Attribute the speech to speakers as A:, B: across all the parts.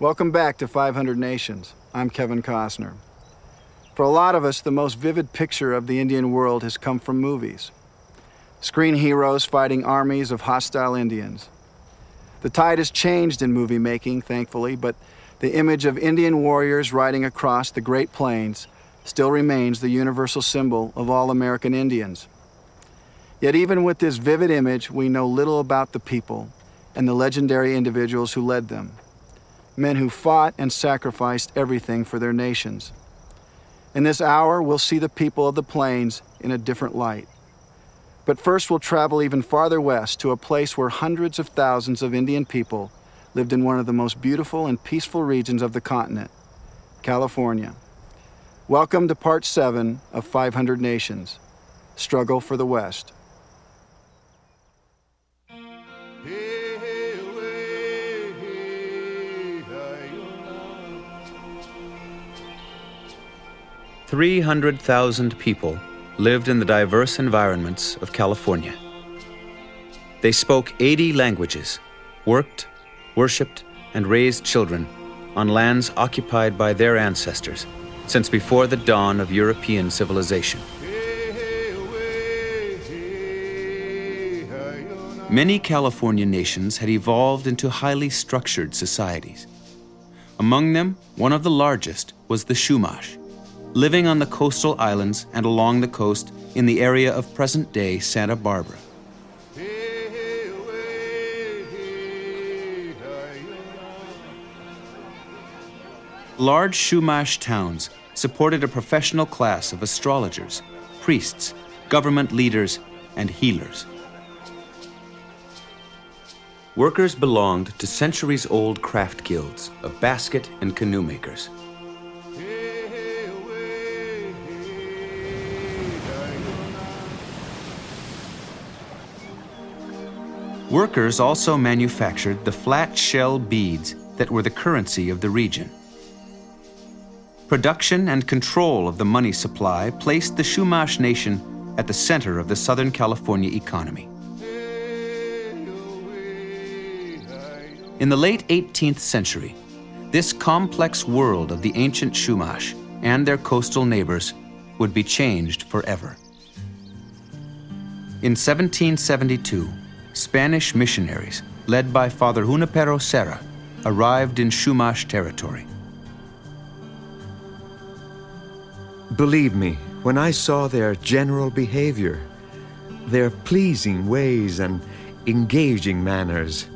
A: Welcome back to 500 Nations. I'm Kevin Costner. For a lot of us, the most vivid picture of the Indian world has come from movies. Screen heroes fighting armies of hostile Indians. The tide has changed in movie making, thankfully, but the image of Indian warriors riding across the Great Plains still remains the universal symbol of all American Indians. Yet even with this vivid image, we know little about the people and the legendary individuals who led them. Men who fought and sacrificed everything for their nations. In this hour, we'll see the people of the plains in a different light. But first, we'll travel even farther west to a place where hundreds of thousands of Indian people lived in one of the most beautiful and peaceful regions of the continent, California. Welcome to Part 7 of 500 Nations, Struggle for the West.
B: 300,000 people lived in the diverse environments of California. They spoke 80 languages, worked, worshipped, and raised children on lands occupied by their ancestors since before the dawn of European civilization. Many California nations had evolved into highly structured societies. Among them, one of the largest was the Chumash, living on the coastal islands and along the coast in the area of present-day Santa Barbara. Large Chumash towns supported a professional class of astrologers, priests, government leaders, and healers. Workers belonged to centuries-old craft guilds of basket and canoe makers. Workers also manufactured the flat shell beads that were the currency of the region. Production and control of the money supply placed the Chumash nation at the center of the Southern California economy. In the late 18th century, this complex world of the ancient Chumash and their coastal neighbors would be changed forever. In 1772, Spanish missionaries, led by Father Junipero Serra, arrived in Chumash territory.
C: Believe me, when I saw their general behavior, their pleasing ways and engaging manners,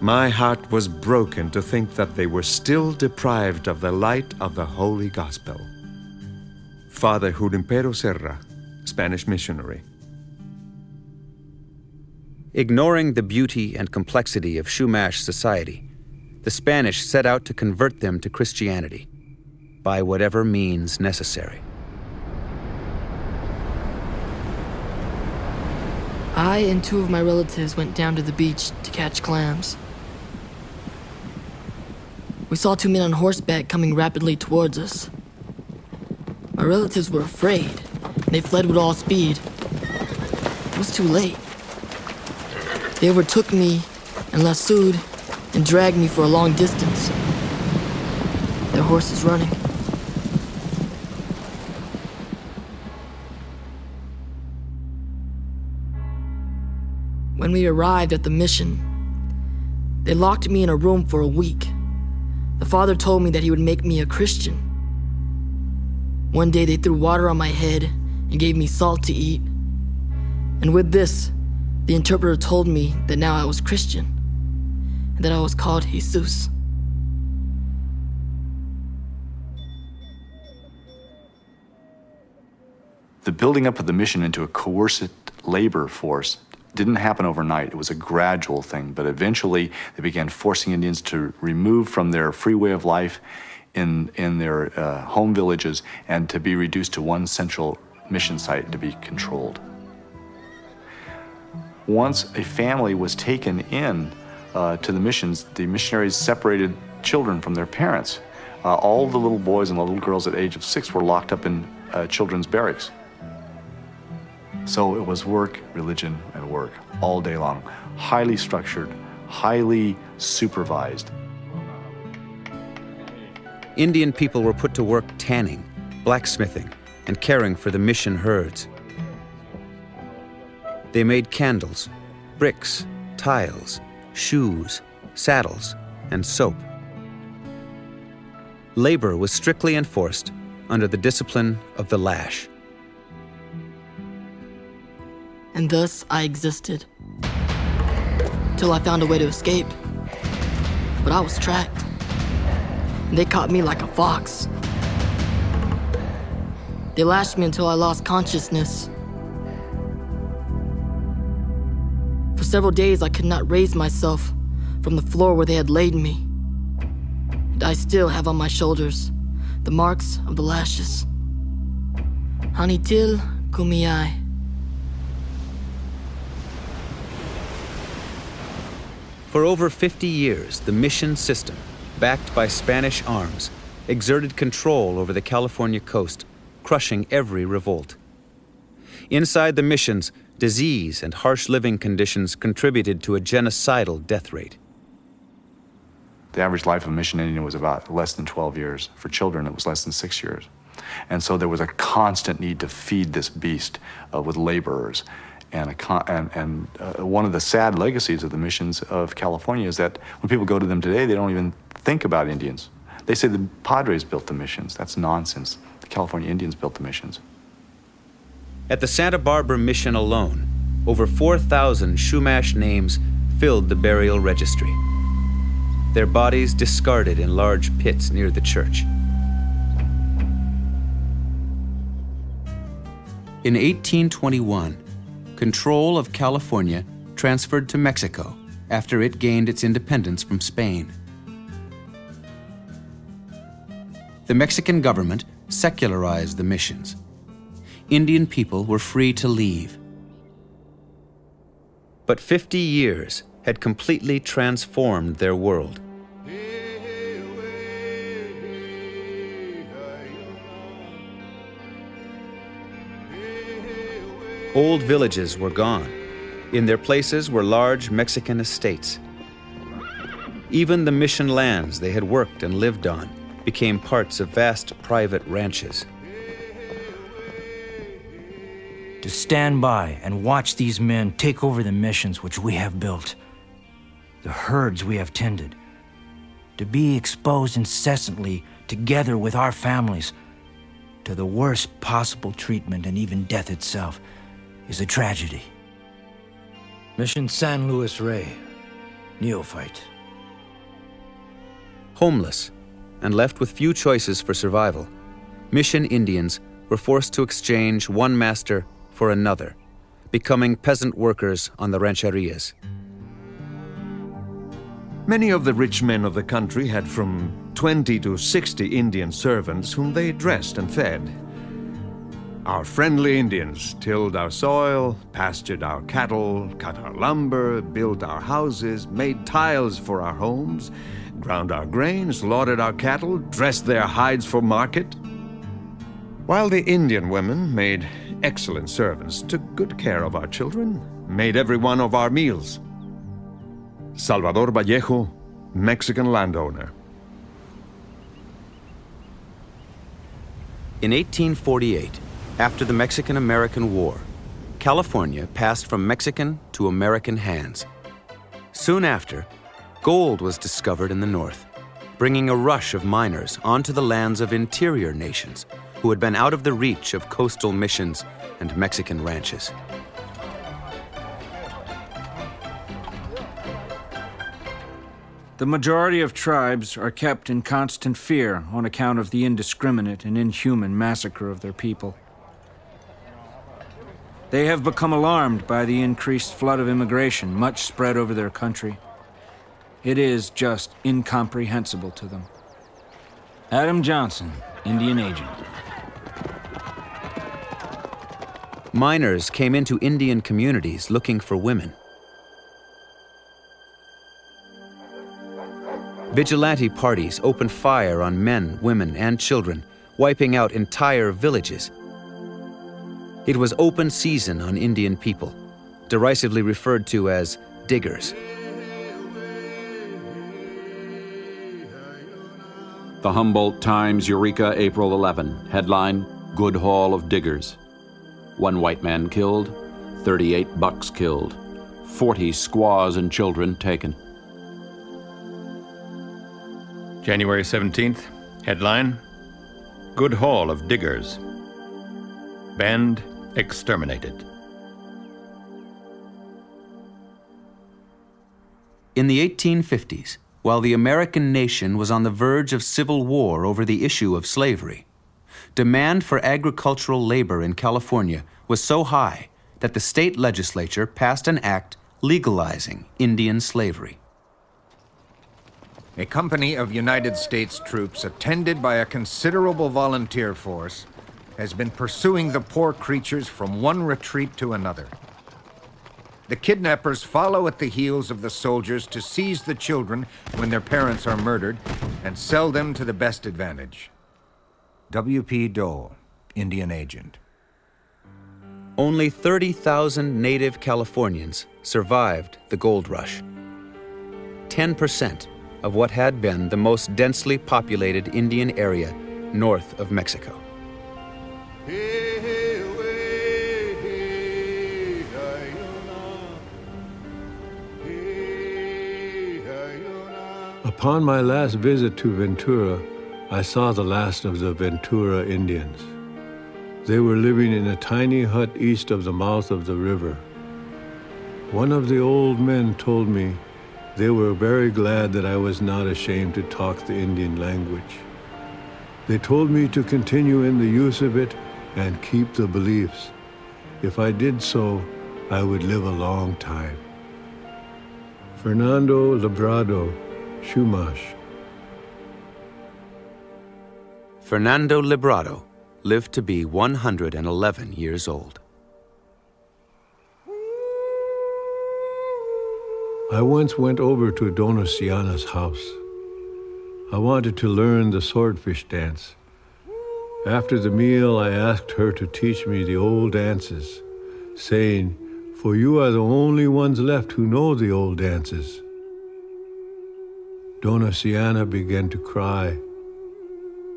C: my heart was broken to think that they were still deprived of the light of the Holy Gospel. Father Junipero Serra, Spanish missionary.
B: Ignoring the beauty and complexity of Chumash society, the Spanish set out to convert them to Christianity by whatever means necessary.
D: I and two of my relatives went down to the beach to catch clams. We saw two men on horseback coming rapidly towards us. My relatives were afraid, and they fled with all speed. It was too late. They overtook me and lassoed and dragged me for a long distance. Their horses running. When we arrived at the mission, they locked me in a room for a week. The father told me that he would make me a Christian. One day they threw water on my head and gave me salt to eat. And with this, the interpreter told me that now I was Christian, and that I was called Jesus.
E: The building up of the mission into a coercive labor force didn't happen overnight. It was a gradual thing, but eventually they began forcing Indians to remove from their free way of life in their home villages and to be reduced to one central mission site to be controlled. Once a family was taken in to the missions, the missionaries separated children from their parents. All the little boys and the little girls at the age of 6 were locked up in children's barracks. So it was work, religion, and work all day long. Highly structured, highly supervised.
B: Indian people were put to work tanning, blacksmithing, and caring for the mission herds. They made candles, bricks, tiles, shoes, saddles, and soap. Labor was strictly enforced under the discipline of the lash.
D: And thus I existed, till I found a way to escape. But I was tracked, and they caught me like a fox. They lashed me until I lost consciousness. For several days I could not raise myself from the floor where they had laid me. And I still have on my shoulders the marks of the lashes. Hanitil kumiyai.
B: For over 50 years, the mission system, backed by Spanish arms, exerted control over the California coast, crushing every revolt. Inside the missions, disease and harsh living conditions contributed to a genocidal death rate.
E: The average life of a mission Indian was about less than 12 years. For children, it was less than 6 years. And so there was a constant need to feed this beast with laborers. And one of the sad legacies of the missions of California is that when people go to them today, they don't even think about Indians. They say the Padres built the missions. That's nonsense. The California Indians built the missions.
B: At the Santa Barbara mission alone, over 4,000 Chumash names filled the burial registry. Their bodies discarded in large pits near the church. In 1821, control of California transferred to Mexico after it gained its independence from Spain. The Mexican government secularized the missions. Indian people were free to leave. But 50 years had completely transformed their world. Old villages were gone. In their places were large Mexican estates. Even the mission lands they had worked and lived on became parts of vast private ranches.
F: To stand by and watch these men take over the missions which we have built, the herds we have tended, to be exposed incessantly together with our families to the worst possible treatment and even death itself, is a tragedy. Mission San Luis Rey, neophyte.
B: Homeless and left with few choices for survival, mission Indians were forced to exchange one master for another, becoming peasant workers on the rancherias.
C: Many of the rich men of the country had from 20 to 60 Indian servants whom they dressed and fed. Our friendly Indians tilled our soil, pastured our cattle, cut our lumber, built our houses, made tiles for our homes, ground our grain, slaughtered our cattle, dressed their hides for market. While the Indian women made excellent servants, took good care of our children, made every one of our meals. Salvador Vallejo, Mexican landowner.
B: In 1848, after the Mexican-American War, California passed from Mexican to American hands. Soon after, gold was discovered in the north, bringing a rush of miners onto the lands of interior nations who had been out of the reach of coastal missions and Mexican ranches.
G: The majority of tribes are kept in constant fear on account of the indiscriminate and inhuman massacre of their people. They have become alarmed by the increased flood of immigration, much spread over their country. It is just incomprehensible to them. Adam Johnson, Indian agent.
B: Miners came into Indian communities looking for women. Vigilante parties opened fire on men, women, and children, wiping out entire villages. It was open season on Indian people, derisively referred to as diggers.
H: The Humboldt Times, Eureka, April 11. Headline, Good Haul of Diggers. 1 white man killed, 38 bucks killed, 40 squaws and children taken.
I: January 17th. Headline, Good Haul of Diggers. Band exterminated.
B: In the 1850s, while the American nation was on the verge of civil war over the issue of slavery, demand for agricultural labor in California was so high that the state legislature passed an act legalizing Indian slavery.
J: A company of United States troops, attended by a considerable volunteer force, has been pursuing the poor creatures from one retreat to another. The kidnappers follow at the heels of the soldiers to seize the children when their parents are murdered and sell them to the best advantage. W.P. Dole, Indian Agent.
B: Only 30,000 native Californians survived the gold rush. 10% of what had been the most densely populated Indian area north of Mexico.
K: Upon my last visit to Ventura, I saw the last of the Ventura Indians. They were living in a tiny hut east of the mouth of the river. One of the old men told me they were very glad that I was not ashamed to talk the Indian language. They told me to continue in the use of it and keep the beliefs. If I did so, I would live a long time. Fernando Librado, Chumash.
B: Fernando Librado lived to be 111 years old.
K: I once went over to Dona Siana's house. I wanted to learn the swordfish dance. After the meal, I asked her to teach me the old dances, saying, "For you are the only ones left who know the old dances." Dona Siana began to cry,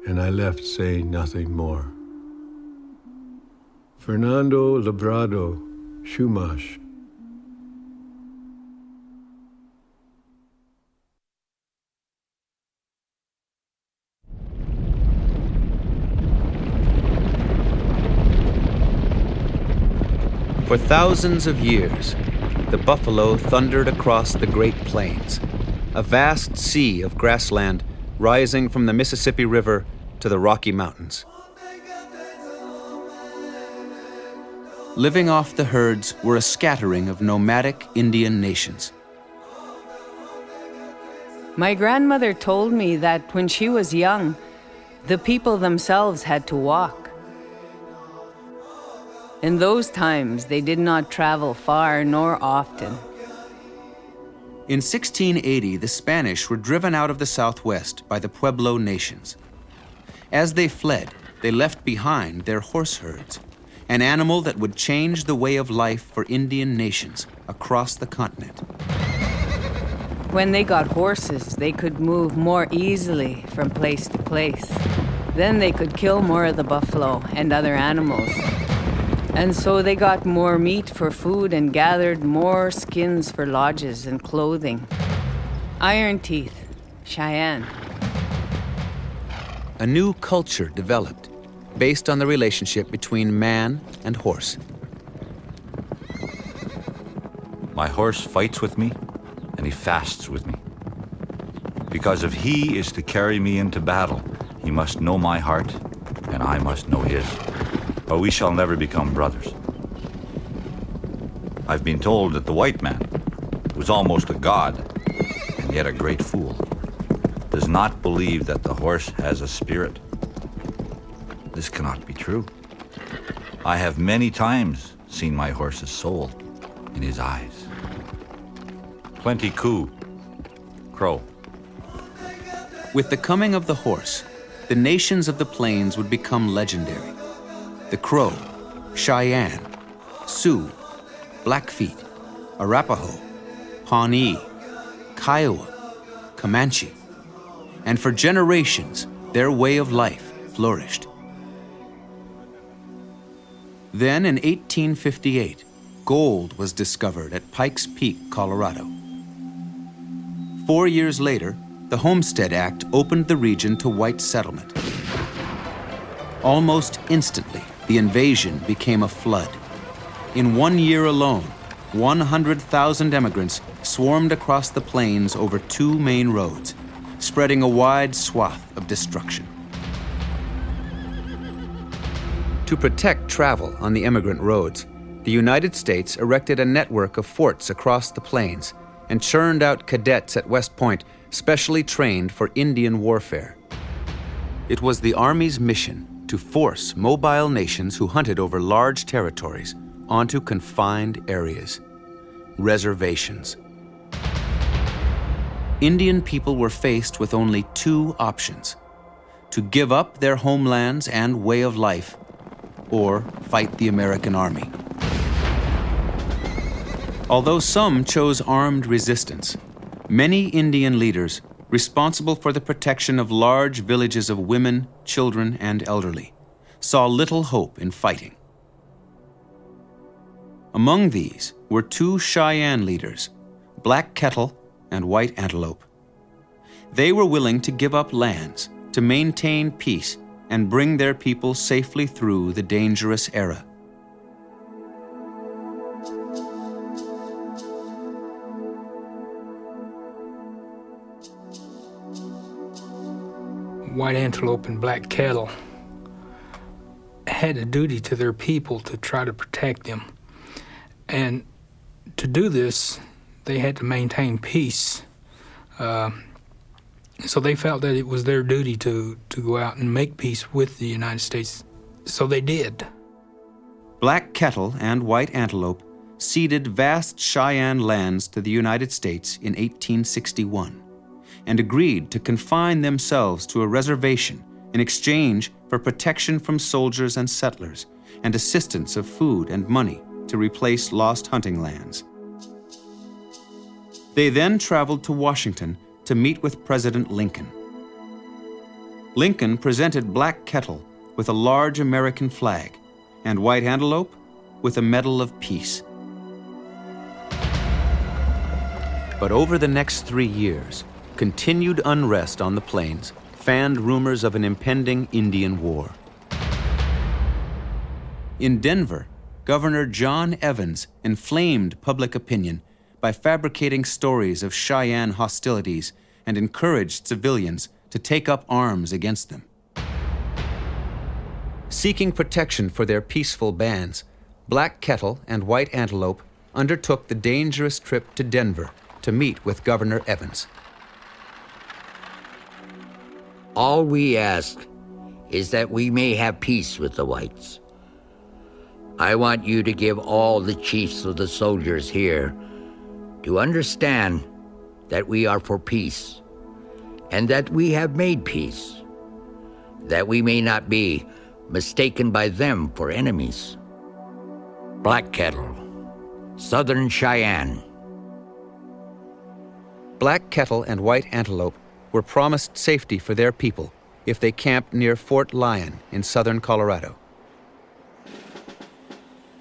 K: and I left saying nothing more. Fernando Librado, Chumash.
B: For thousands of years, the buffalo thundered across the Great Plains, a vast sea of grassland rising from the Mississippi River to the Rocky Mountains. Living off the herds were a scattering of nomadic Indian nations.
L: My grandmother told me that when she was young, the people themselves had to walk. In those times, they did not travel far nor often.
B: In 1680, the Spanish were driven out of the Southwest by the Pueblo nations. As they fled, they left behind their horse herds, an animal that would change the way of life for Indian nations across the continent.
L: When they got horses, they could move more easily from place to place. Then they could kill more of the buffalo and other animals. And so they got more meat for food and gathered more skins for lodges and clothing. Iron Teeth, Cheyenne.
B: A new culture developed based on the relationship between man and horse.
M: My horse fights with me, and he fasts with me. Because if he is to carry me into battle, he must know my heart, and I must know his. Or we shall never become brothers. I've been told that the white man, who's almost a god, and yet a great fool, does not believe that the horse has a spirit. This cannot be true. I have many times seen my horse's soul in his eyes. Plenty coo, crow.
B: With the coming of the horse, the nations of the plains would become legendary. The Crow, Cheyenne, Sioux, Blackfeet, Arapaho, Pawnee, Kiowa, Comanche. and for generations, their way of life flourished. Then in 1858, gold was discovered at Pikes Peak, Colorado. 4 years later, the Homestead Act opened the region to white settlement. Almost instantly, the invasion became a flood. In 1 year alone, 100,000 immigrants swarmed across the plains over 2 main roads, spreading a wide swath of destruction. To protect travel on the immigrant roads, the United States erected a network of forts across the plains and churned out cadets at West Point specially trained for Indian warfare. It was the Army's mission to force mobile nations who hunted over large territories onto confined areas, reservations. Indian people were faced with only 2 options: to give up their homelands and way of life, or fight the American army. Although some chose armed resistance, many Indian leaders responsible for the protection of large villages of women, children, and elderly saw little hope in fighting. Among these were 2 Cheyenne leaders, Black Kettle and White Antelope. They were willing to give up lands to maintain peace and bring their people safely through the dangerous era.
N: White Antelope and Black Kettle had a duty to their people to try to protect them. And to do this, they had to maintain peace. So they felt that it was their duty to go out and make peace with the United States. So they did.
B: Black Kettle and White Antelope ceded vast Cheyenne lands to the United States in 1861 and agreed to confine themselves to a reservation in exchange for protection from soldiers and settlers and assistance of food and money to replace lost hunting lands. They then traveled to Washington to meet with President Lincoln. Lincoln presented Black Kettle with a large American flag and White Antelope with a Medal of Peace. But over the next 3 years, continued unrest on the plains fanned rumors of an impending Indian war. In Denver, Governor John Evans inflamed public opinion by fabricating stories of Cheyenne hostilities and encouraged civilians to take up arms against them. Seeking protection for their peaceful bands, Black Kettle and White Antelope undertook the dangerous trip to Denver to meet with Governor Evans.
O: All we ask is that we may have peace with the whites. I want you to give all the chiefs of the soldiers here to understand that we are for peace and that we have made peace, that we may not be mistaken by them for enemies. Black Kettle, Southern Cheyenne.
B: Black Kettle and White Antelope were promised safety for their people if they camped near Fort Lyon in southern Colorado.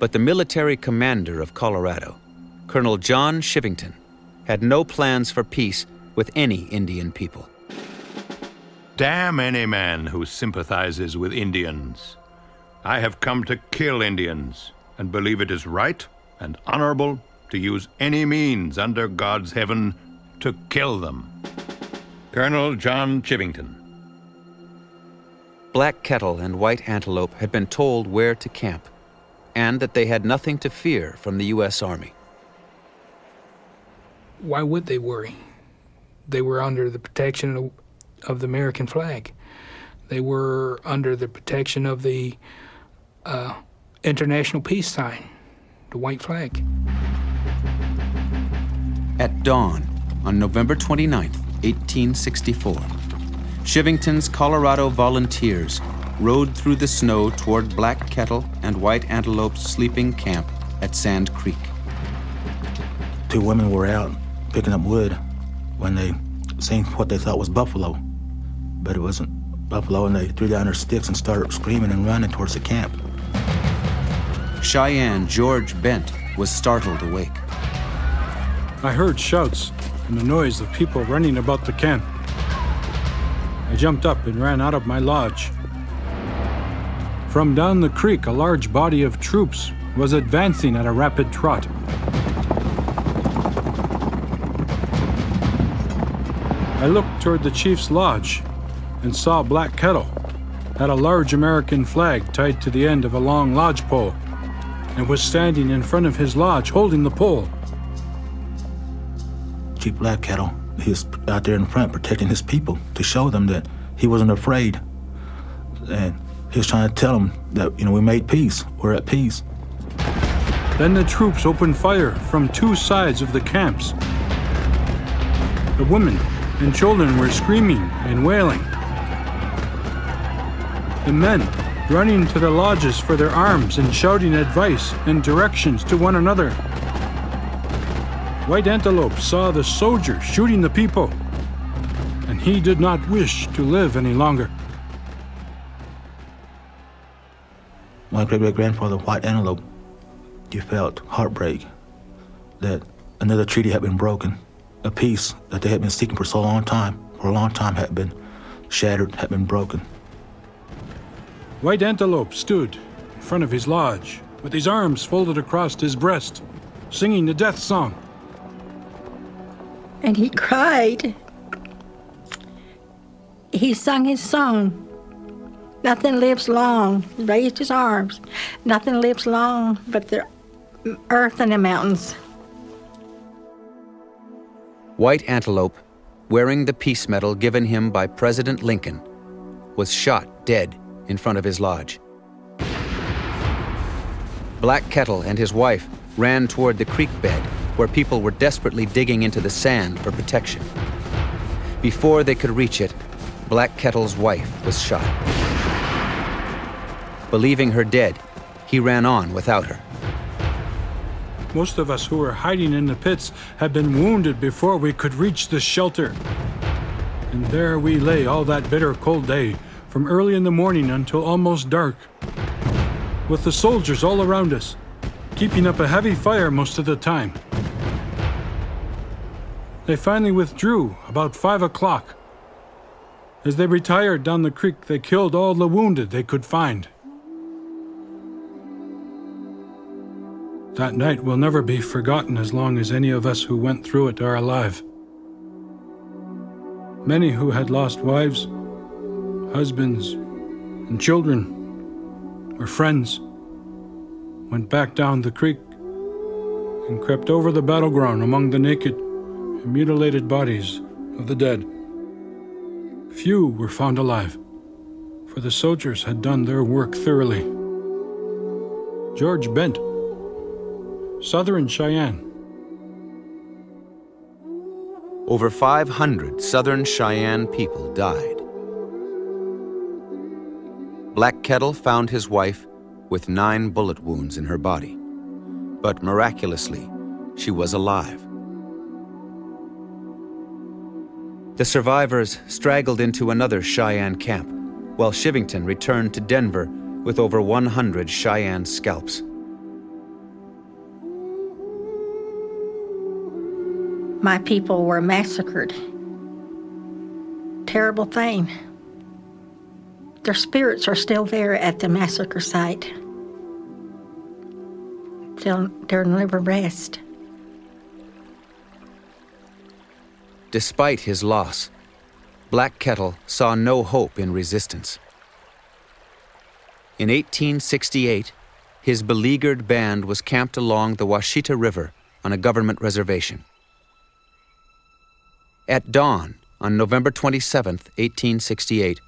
B: But the military commander of Colorado, Colonel John Chivington, had no plans for peace with any Indian people.
I: Damn any man who sympathizes with Indians. I have come to kill Indians and believe it is right and honorable to use any means under God's heaven to kill them. Colonel John Chivington.
B: Black Kettle and White Antelope had been told where to camp and that they had nothing to fear from the U.S. Army.
N: Why would they worry? They were under the protection of the American flag. They were under the protection of the international peace sign, the white flag.
B: At dawn on November 29th, 1864, Chivington's Colorado volunteers rode through the snow toward Black Kettle and White Antelope's sleeping camp at Sand Creek.
P: 2 women were out picking up wood when they seen what they thought was buffalo but it wasn't buffalo, and they threw down their sticks and started screaming and running towards the camp.
B: Cheyenne George Bent was startled awake.
K: I heard shouts and the noise of people running about the camp. I jumped up and ran out of my lodge. From down the creek, a large body of troops was advancing at a rapid trot. I looked toward the chief's lodge and saw Black Kettle had a large American flag tied to the end of a long lodge pole and was standing in front of his lodge holding the pole.
P: Chief Black Kettle, he was out there in front protecting his people to show them that he wasn't afraid. And he was trying to tell them that, we made peace, we're at peace.
K: Then the troops opened fire from two sides of the camps. The women and children were screaming and wailing. The men running to their lodges for their arms and shouting advice and directions to one another. White Antelope saw the soldier shooting the people, and he did not wish to live any longer.
P: My great-great-grandfather, White Antelope, he felt heartbreak that another treaty had been broken. A peace that they had been seeking for a long time had been shattered, had been broken.
K: White Antelope stood in front of his lodge with his arms folded across his breast, singing the death song.
Q: And he cried. He sung his song. Nothing lives long. He raised his arms. Nothing lives long but the earth and the mountains.
B: White Antelope, wearing the peace medal given him by President Lincoln, was shot dead in front of his lodge. Black Kettle and his wife ran toward the creek bed where people were desperately digging into the sand for protection. Before they could reach it, Black Kettle's wife was shot. Believing her dead, he ran on without her.
K: Most of us who were hiding in the pits had been wounded before we could reach the shelter. And there we lay all that bitter cold day, from early in the morning until almost dark, with the soldiers all around us, keeping up a heavy fire most of the time. They finally withdrew about 5 o'clock. As they retired down the creek, they killed all the wounded they could find. That night will never be forgotten as long as any of us who went through it are alive. Many who had lost wives, husbands, and children, or friends, went back down the creek and crept over the battleground among the naked and mutilated bodies of the dead. Few were found alive, for the soldiers had done their work thoroughly. George Bent, Southern Cheyenne.
B: Over 500 Southern Cheyenne people died. Black Kettle found his wife with 9 bullet wounds in her body, but miraculously, she was alive. The survivors straggled into another Cheyenne camp, while Shivington returned to Denver with over 100 Cheyenne scalps.
Q: My people were massacred. Terrible thing. Their spirits are still there at the massacre site. They'll never rest.
B: Despite his loss, Black Kettle saw no hope in resistance. In 1868, his beleaguered band was camped along the Washita River on a government reservation. At dawn on November 27, 1868,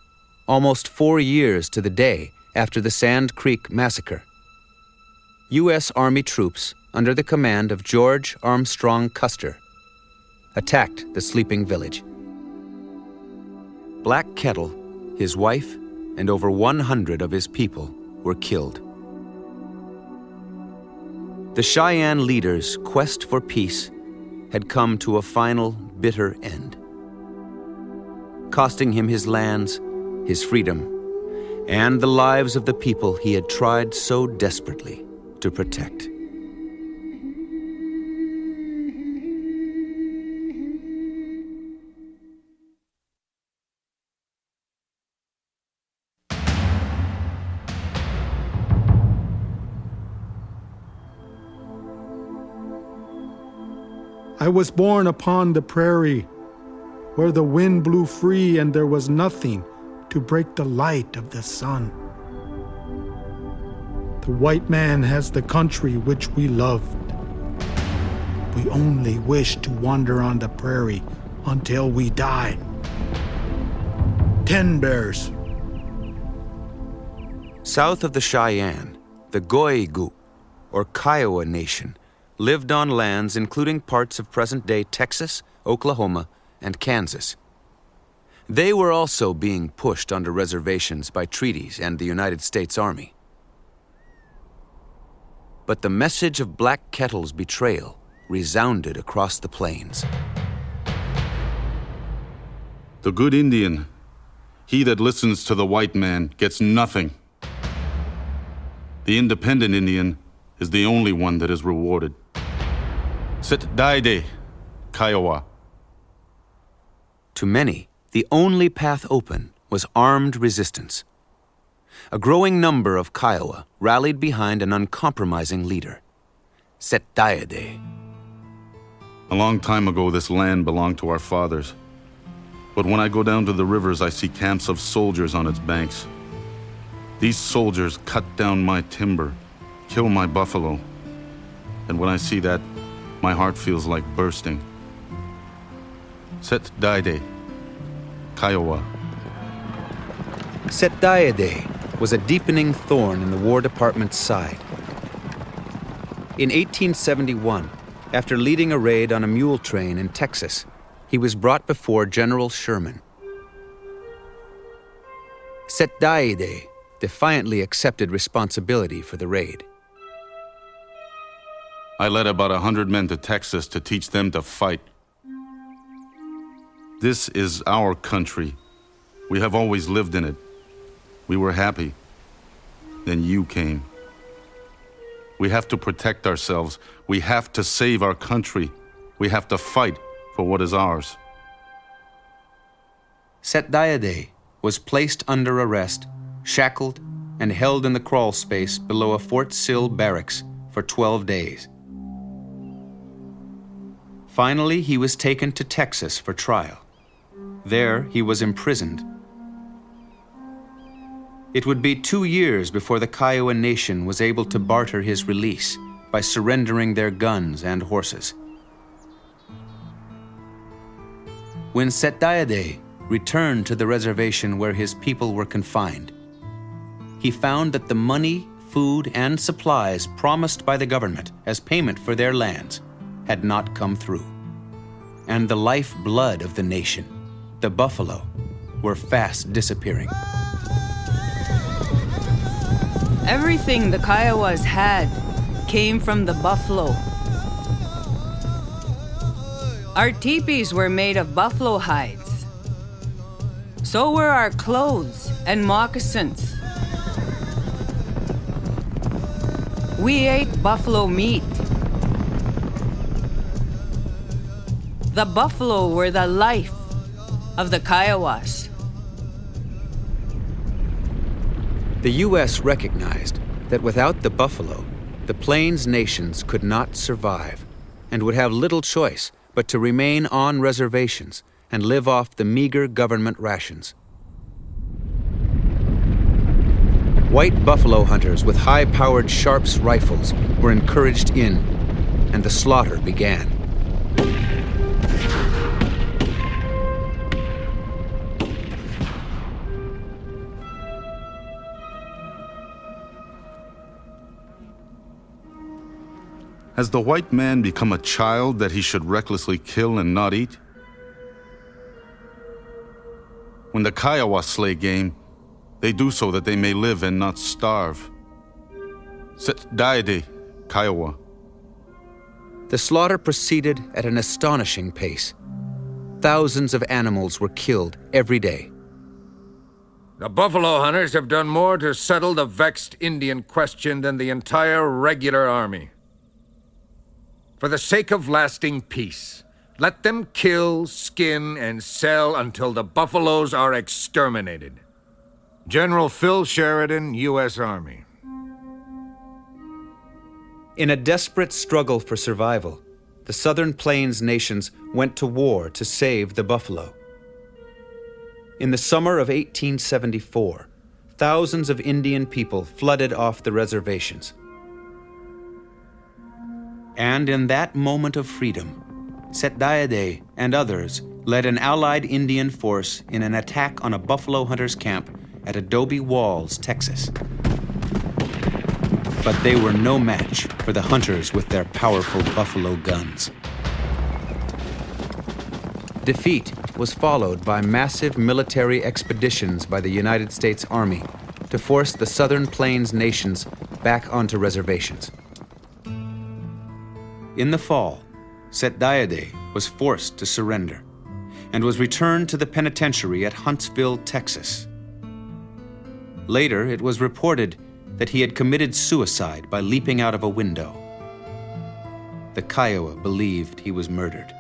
B: almost 4 years to the day after the Sand Creek Massacre, U.S. Army troops under the command of George Armstrong Custer attacked the sleeping village. Black Kettle, his wife, and over 100 of his people were killed. The Cheyenne leaders' quest for peace had come to a final bitter end. costing him his lands, his freedom, and the lives of the people he had tried so desperately to protect.
R: I was born upon the prairie, where the wind blew free and there was nothing to break the light of the sun. The white man has the country which we loved. We only wish to wander on the prairie until we die. 10 bears.
B: South of the Cheyenne, the Goigu, or Kiowa Nation, lived on lands including parts of present-day Texas, Oklahoma, and Kansas. They were also being pushed onto reservations by treaties and the United States Army. But the message of Black Kettle's betrayal resounded across the plains.
S: The good Indian, he that listens to the white man, gets nothing. The independent Indian is the only one that is rewarded. Sit daide, Kiowa.
B: To many, the only path open was armed resistance. A growing number of Kiowa rallied behind an uncompromising leader, Setdaide.
S: A long time ago, this land belonged to our fathers. But when I go down to the rivers, I see camps of soldiers on its banks. These soldiers cut down my timber, kill my buffalo. And when I see that, my heart feels like bursting. Setdaide, Kiowa.
B: Setdaide was a deepening thorn in the War Department's side. In 1871, after leading a raid on a mule train in Texas, he was brought before General Sherman. Setdaide defiantly accepted responsibility for the raid.
S: I led about 100 men to Texas to teach them to fight. This is our country. We have always lived in it. We were happy. Then you came. We have to protect ourselves. We have to save our country. We have to fight for what is ours.
B: Setdaide was placed under arrest, shackled, and held in the crawl space below a Fort Sill barracks for 12 days. Finally, he was taken to Texas for trial. There, he was imprisoned. It would be 2 years before the Kiowa Nation was able to barter his release by surrendering their guns and horses. When Setdaide returned to the reservation where his people were confined, he found that the money, food, and supplies promised by the government as payment for their lands had not come through. And the lifeblood of the nation, the buffalo, were fast disappearing.
L: Everything the Kiowas had came from the buffalo. Our teepees were made of buffalo hides. So were our clothes and moccasins. We ate buffalo meat. The buffalo were the life of the Kiowas.
B: The U.S. recognized that without the buffalo, the Plains nations could not survive and would have little choice but to remain on reservations and live off the meager government rations. White buffalo hunters with high-powered Sharps rifles were encouraged in, and the slaughter began.
S: Has the white man become a child that he should recklessly kill and not eat? When the Kiowa slay game, they do so that they may live and not starve. Setdaide, Kiowa.
B: The slaughter proceeded at an astonishing pace. Thousands of animals were killed every day.
J: The buffalo hunters have done more to settle the vexed Indian question than the entire regular army. For the sake of lasting peace, let them kill, skin, and sell until the buffaloes are exterminated. General Phil Sheridan, U.S. Army.
B: In a desperate struggle for survival, the Southern Plains nations went to war to save the buffalo. In the summer of 1874, thousands of Indian people flooded off the reservations. And in that moment of freedom, Setdayade and others led an allied Indian force in an attack on a buffalo hunters' camp at Adobe Walls, Texas. But they were no match for the hunters with their powerful buffalo guns. Defeat was followed by massive military expeditions by the United States Army to force the Southern Plains nations back onto reservations. In the fall, Setdayade was forced to surrender and was returned to the penitentiary at Huntsville, Texas. Later, it was reported that he had committed suicide by leaping out of a window. The Kiowa believed he was murdered.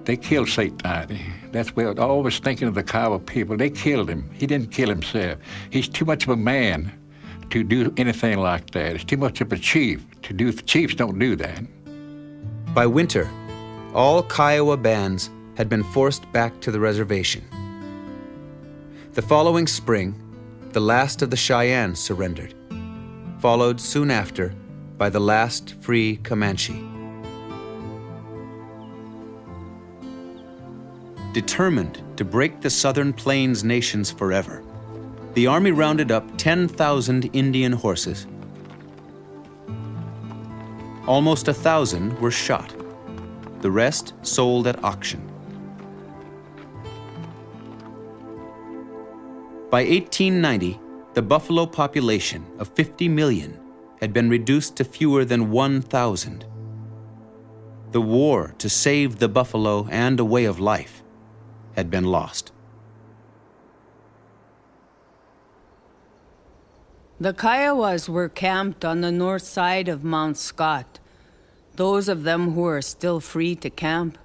T: They killed Setdayade. That's what I always thinking of the Kiowa people. They killed him. He didn't kill himself. He's too much of a man to do anything like that. He's too much of a chief to do. Chiefs don't do that.
B: By winter, all Kiowa bands had been forced back to the reservation. The following spring, the last of the Cheyennes surrendered, followed soon after by the last free Comanche. Determined to break the Southern Plains nations forever, the Army rounded up 10,000 Indian horses. Almost 1,000 were shot. The rest sold at auction. By 1890, the buffalo population of 50 million had been reduced to fewer than 1,000. The war to save the buffalo and a way of life had been lost.
L: The Kiowas were camped on the north side of Mount Scott, those of them who were still free to camp.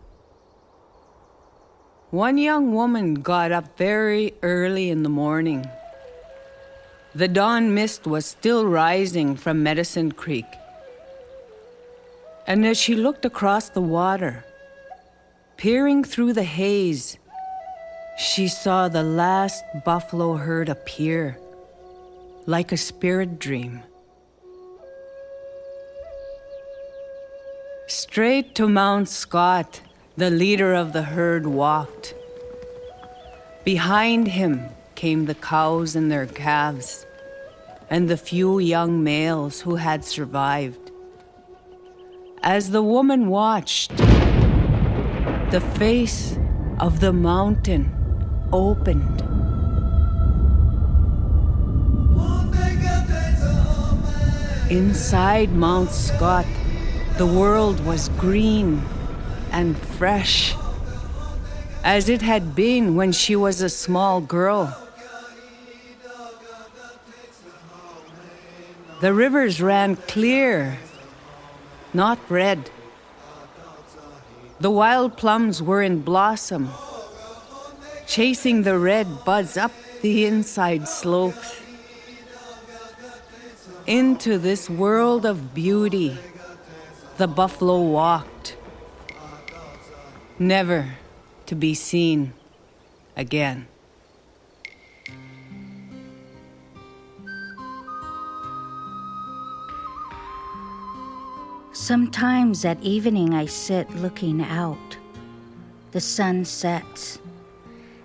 L: One young woman got up very early in the morning. The dawn mist was still rising from Medicine Creek. And as she looked across the water, peering through the haze, she saw the last buffalo herd appear, like a spirit dream. Straight to Mount Scott, the leader of the herd walked. Behind him came the cows and their calves, and the few young males who had survived. As the woman watched, the face of the mountain opened. Inside Mount Scott, the world was green and fresh, as it had been when she was a small girl. The rivers ran clear, not red. The wild plums were in blossom, chasing the red buds up the inside slopes. Into this world of beauty, the buffalo walked, never to be seen again.
U: Sometimes at evening I sit looking out. The sun sets,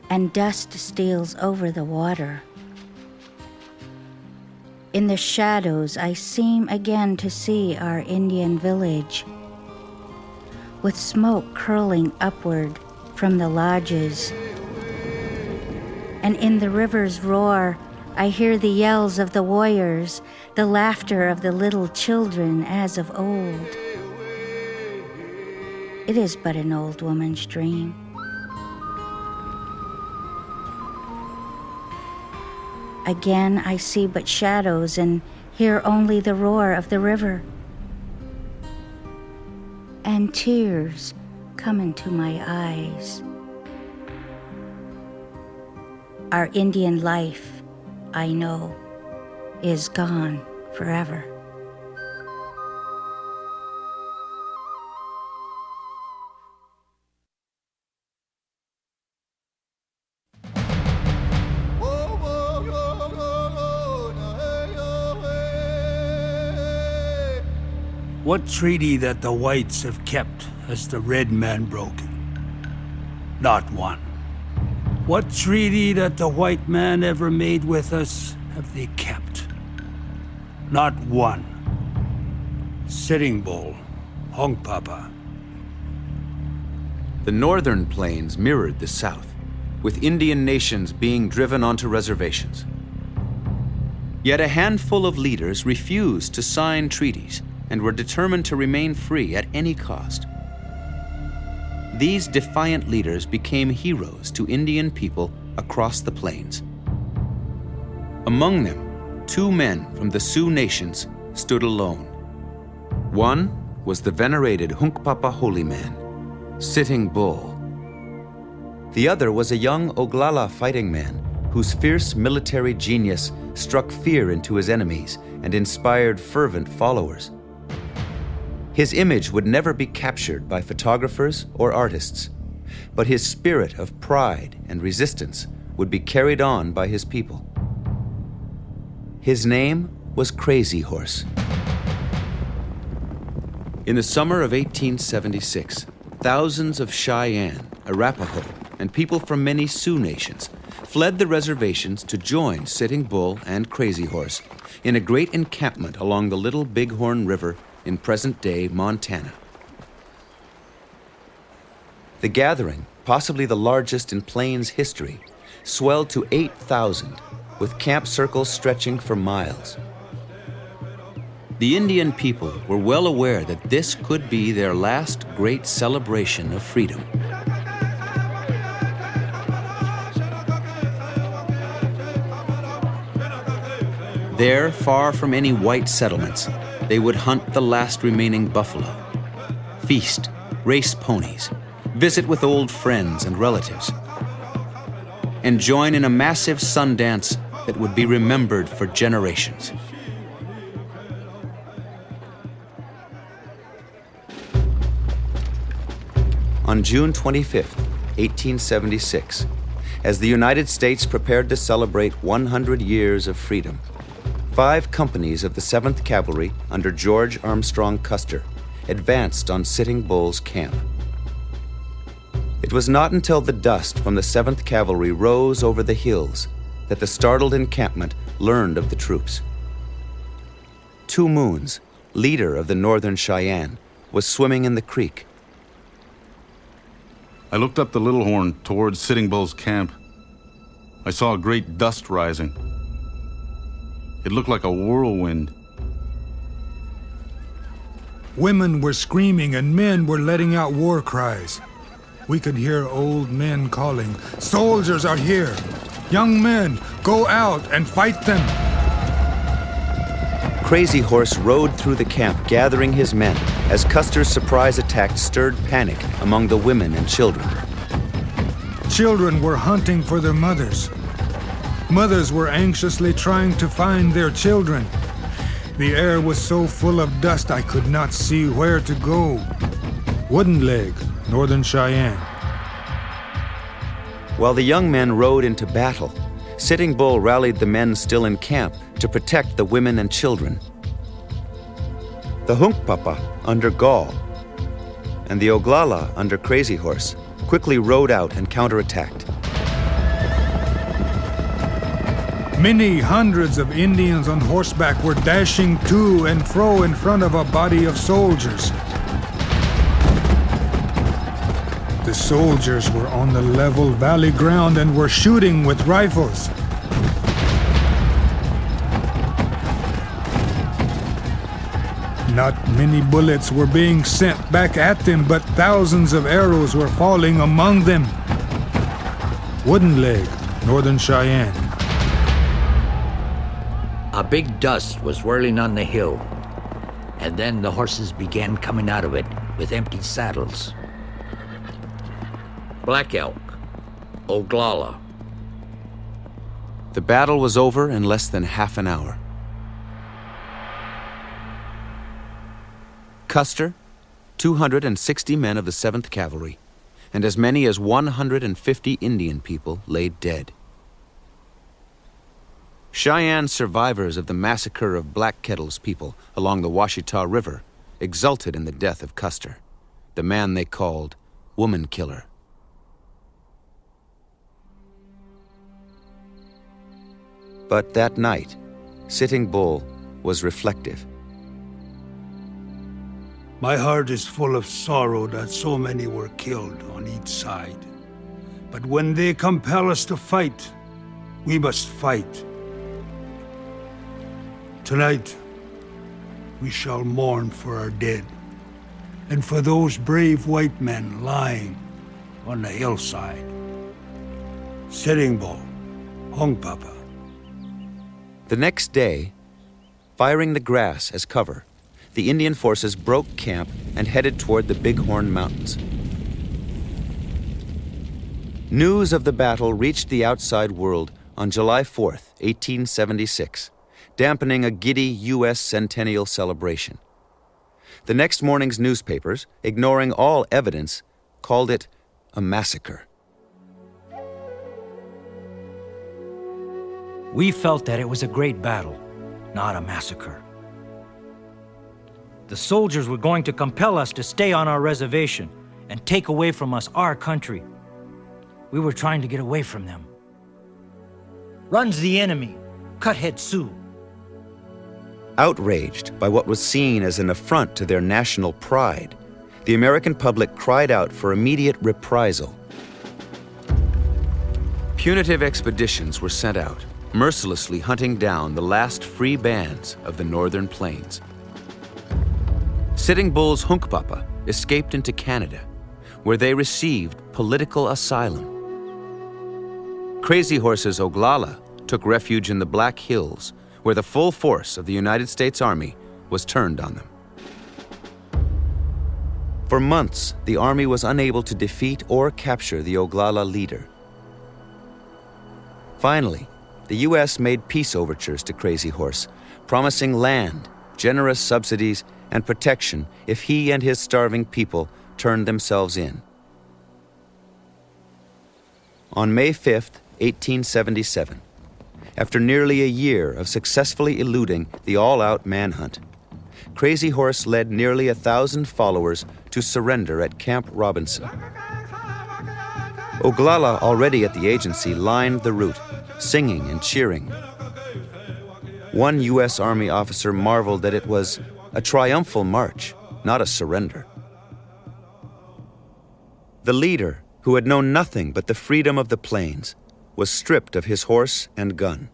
U: and dust steals over the water. In the shadows, I seem again to see our Indian village, with smoke curling upward from the lodges. And in the river's roar, I hear the yells of the warriors, the laughter of the little children as of old. It is but an old woman's dream. Again I see but shadows and hear only the roar of the river. And tears come into my eyes. Our Indian life, I know, is gone forever.
A: What treaty that the whites have kept has the red man broken? Not one. What treaty that the white man ever made with us have they kept? Not one. Sitting Bull, Hunkpapa.
B: The northern plains mirrored the south, with Indian nations being driven onto reservations. Yet a handful of leaders refused to sign treaties and were determined to remain free at any cost. These defiant leaders became heroes to Indian people across the plains. Among them, 2 men from the Sioux nations stood alone. One was the venerated Hunkpapa holy man, Sitting Bull. The other was a young Oglala fighting man whose fierce military genius struck fear into his enemies and inspired fervent followers. His image would never be captured by photographers or artists, but his spirit of pride and resistance would be carried on by his people. His name was Crazy Horse. In the summer of 1876, thousands of Cheyenne, Arapaho, and people from many Sioux nations fled the reservations to join Sitting Bull and Crazy Horse in a great encampment along the Little Bighorn River in present-day Montana. The gathering, possibly the largest in Plains history, swelled to 8,000, with camp circles stretching for miles. The Indian people were well aware that this could be their last great celebration of freedom. There, far from any white settlements, they would hunt the last remaining buffalo, feast, race ponies, visit with old friends and relatives, and join in a massive sun dance that would be remembered for generations. On June 25, 1876, as the United States prepared to celebrate 100 years of freedom, 5 companies of the 7th Cavalry under George Armstrong Custer advanced on Sitting Bull's camp. It was not until the dust from the 7th Cavalry rose over the hills that the startled encampment learned of the troops. 2 Moons, leader of the Northern Cheyenne, was swimming in the creek.
S: I looked up the Little Horn towards Sitting Bull's camp. I saw a great dust rising. It looked like a whirlwind.
R: Women were screaming and men were letting out war cries. We could hear old men calling, "Soldiers are here! Young men, go out and fight them!"
B: Crazy Horse rode through the camp gathering his men as Custer's surprise attack stirred panic among the women and children.
R: Children were hunting for their mothers. Mothers were anxiously trying to find their children. The air was so full of dust I could not see where to go. Wooden Leg, Northern Cheyenne.
B: While the young men rode into battle, Sitting Bull rallied the men still in camp to protect the women and children. The Hunkpapa under Gall and the Oglala under Crazy Horse quickly rode out and counterattacked.
R: Many hundreds of Indians on horseback were dashing to and fro in front of a body of soldiers. The soldiers were on the level valley ground and were shooting with rifles. Not many bullets were being sent back at them, but thousands of arrows were falling among them. Wooden Leg, Northern Cheyenne.
O: A big dust was whirling on the hill, and then the horses began coming out of it with empty saddles. Black Elk, Oglala.
B: The battle was over in less than half an hour. Custer, 260 men of the 7th Cavalry, and as many as 150 Indian people lay dead. Cheyenne survivors of the massacre of Black Kettle's people along the Washita River exulted in the death of Custer, the man they called Woman Killer. But that night, Sitting Bull was reflective.
A: My heart is full of sorrow that so many were killed on each side. But when they compel us to fight, we must fight. Tonight, we shall mourn for our dead, and for those brave white men lying on the hillside. Sitting Bull, Hung Papa.
B: The next day, firing the grass as cover, the Indian forces broke camp and headed toward the Bighorn Mountains. News of the battle reached the outside world on July 4th, 1876, dampening a giddy U.S. centennial celebration. The next morning's newspapers, ignoring all evidence, called it a massacre.
F: We felt that it was a great battle, not a massacre. The soldiers were going to compel us to stay on our reservation and take away from us our country. We were trying to get away from them. Runs the enemy, Cuthead Sioux.
B: Outraged by what was seen as an affront to their national pride, the American public cried out for immediate reprisal. Punitive expeditions were sent out, mercilessly hunting down the last free bands of the northern plains. Sitting Bull's Hunkpapa escaped into Canada, where they received political asylum. Crazy Horse's Oglala took refuge in the Black Hills, where the full force of the United States Army was turned on them. For months, the Army was unable to defeat or capture the Oglala leader. Finally, the U.S. made peace overtures to Crazy Horse, promising land, generous subsidies, and protection if he and his starving people turned themselves in. On May 5th, 1877, after nearly a year of successfully eluding the all-out manhunt, Crazy Horse led nearly 1,000 followers to surrender at Camp Robinson. Oglala, already at the agency, lined the route, singing and cheering. One U.S. Army officer marveled that it was a triumphal march, not a surrender. The leader, who had known nothing but the freedom of the plains, was stripped of his horse and gun.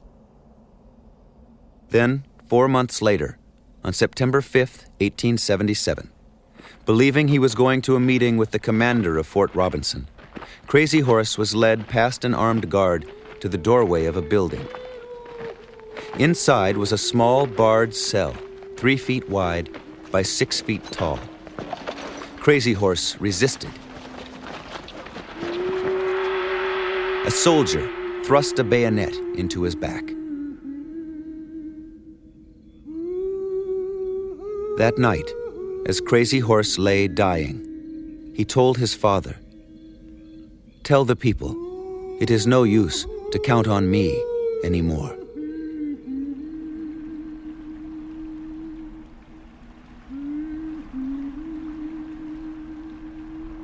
B: Then, 4 months later, on September 5th, 1877, believing he was going to a meeting with the commander of Fort Robinson, Crazy Horse was led past an armed guard to the doorway of a building. Inside was a small barred cell, 3 feet wide by 6 feet tall. Crazy Horse resisted. A soldier thrust a bayonet into his back. That night, as Crazy Horse lay dying, he told his father, "Tell the people, it is no use to count on me anymore."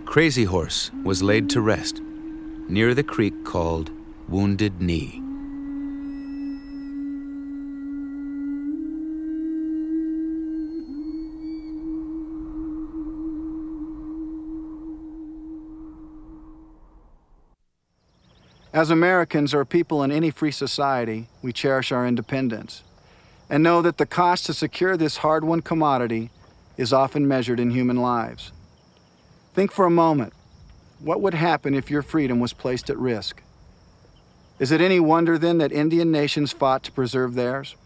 B: Crazy Horse was laid to rest near the creek called Wounded Knee.
D: As Americans, or people in any free society, we cherish our independence and know that the cost to secure this hard-won commodity is often measured in human lives. Think for a moment, what would happen if your freedom was placed at risk? Is it any wonder then that Indian nations fought to preserve theirs?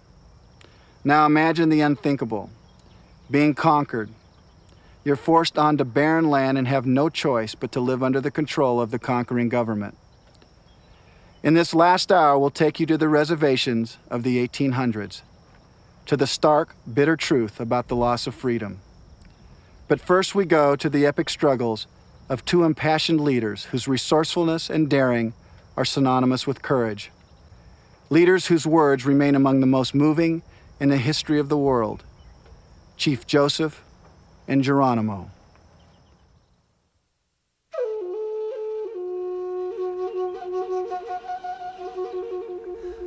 D: Now imagine the unthinkable, being conquered. You're forced onto barren land and have no choice but to live under the control of the conquering government. In this last hour, we'll take you to the reservations of the 1800s, to the stark, bitter truth about the loss of freedom. But first we go to the epic struggles of two impassioned leaders whose resourcefulness and daring are synonymous with courage. Leaders whose words remain among the most moving in the history of the world, Chief Joseph and Geronimo.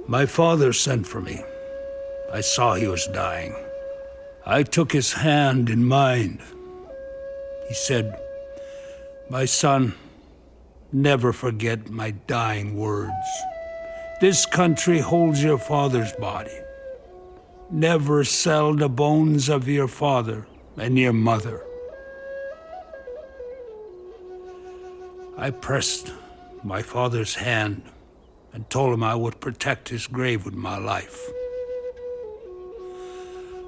A: My father sent for me. I saw he was dying. I took his hand in mine. He said, "My son, never forget my dying words. This country holds your father's body. Never sell the bones of your father and your mother." I pressed my father's hand and told him I would protect his grave with my life.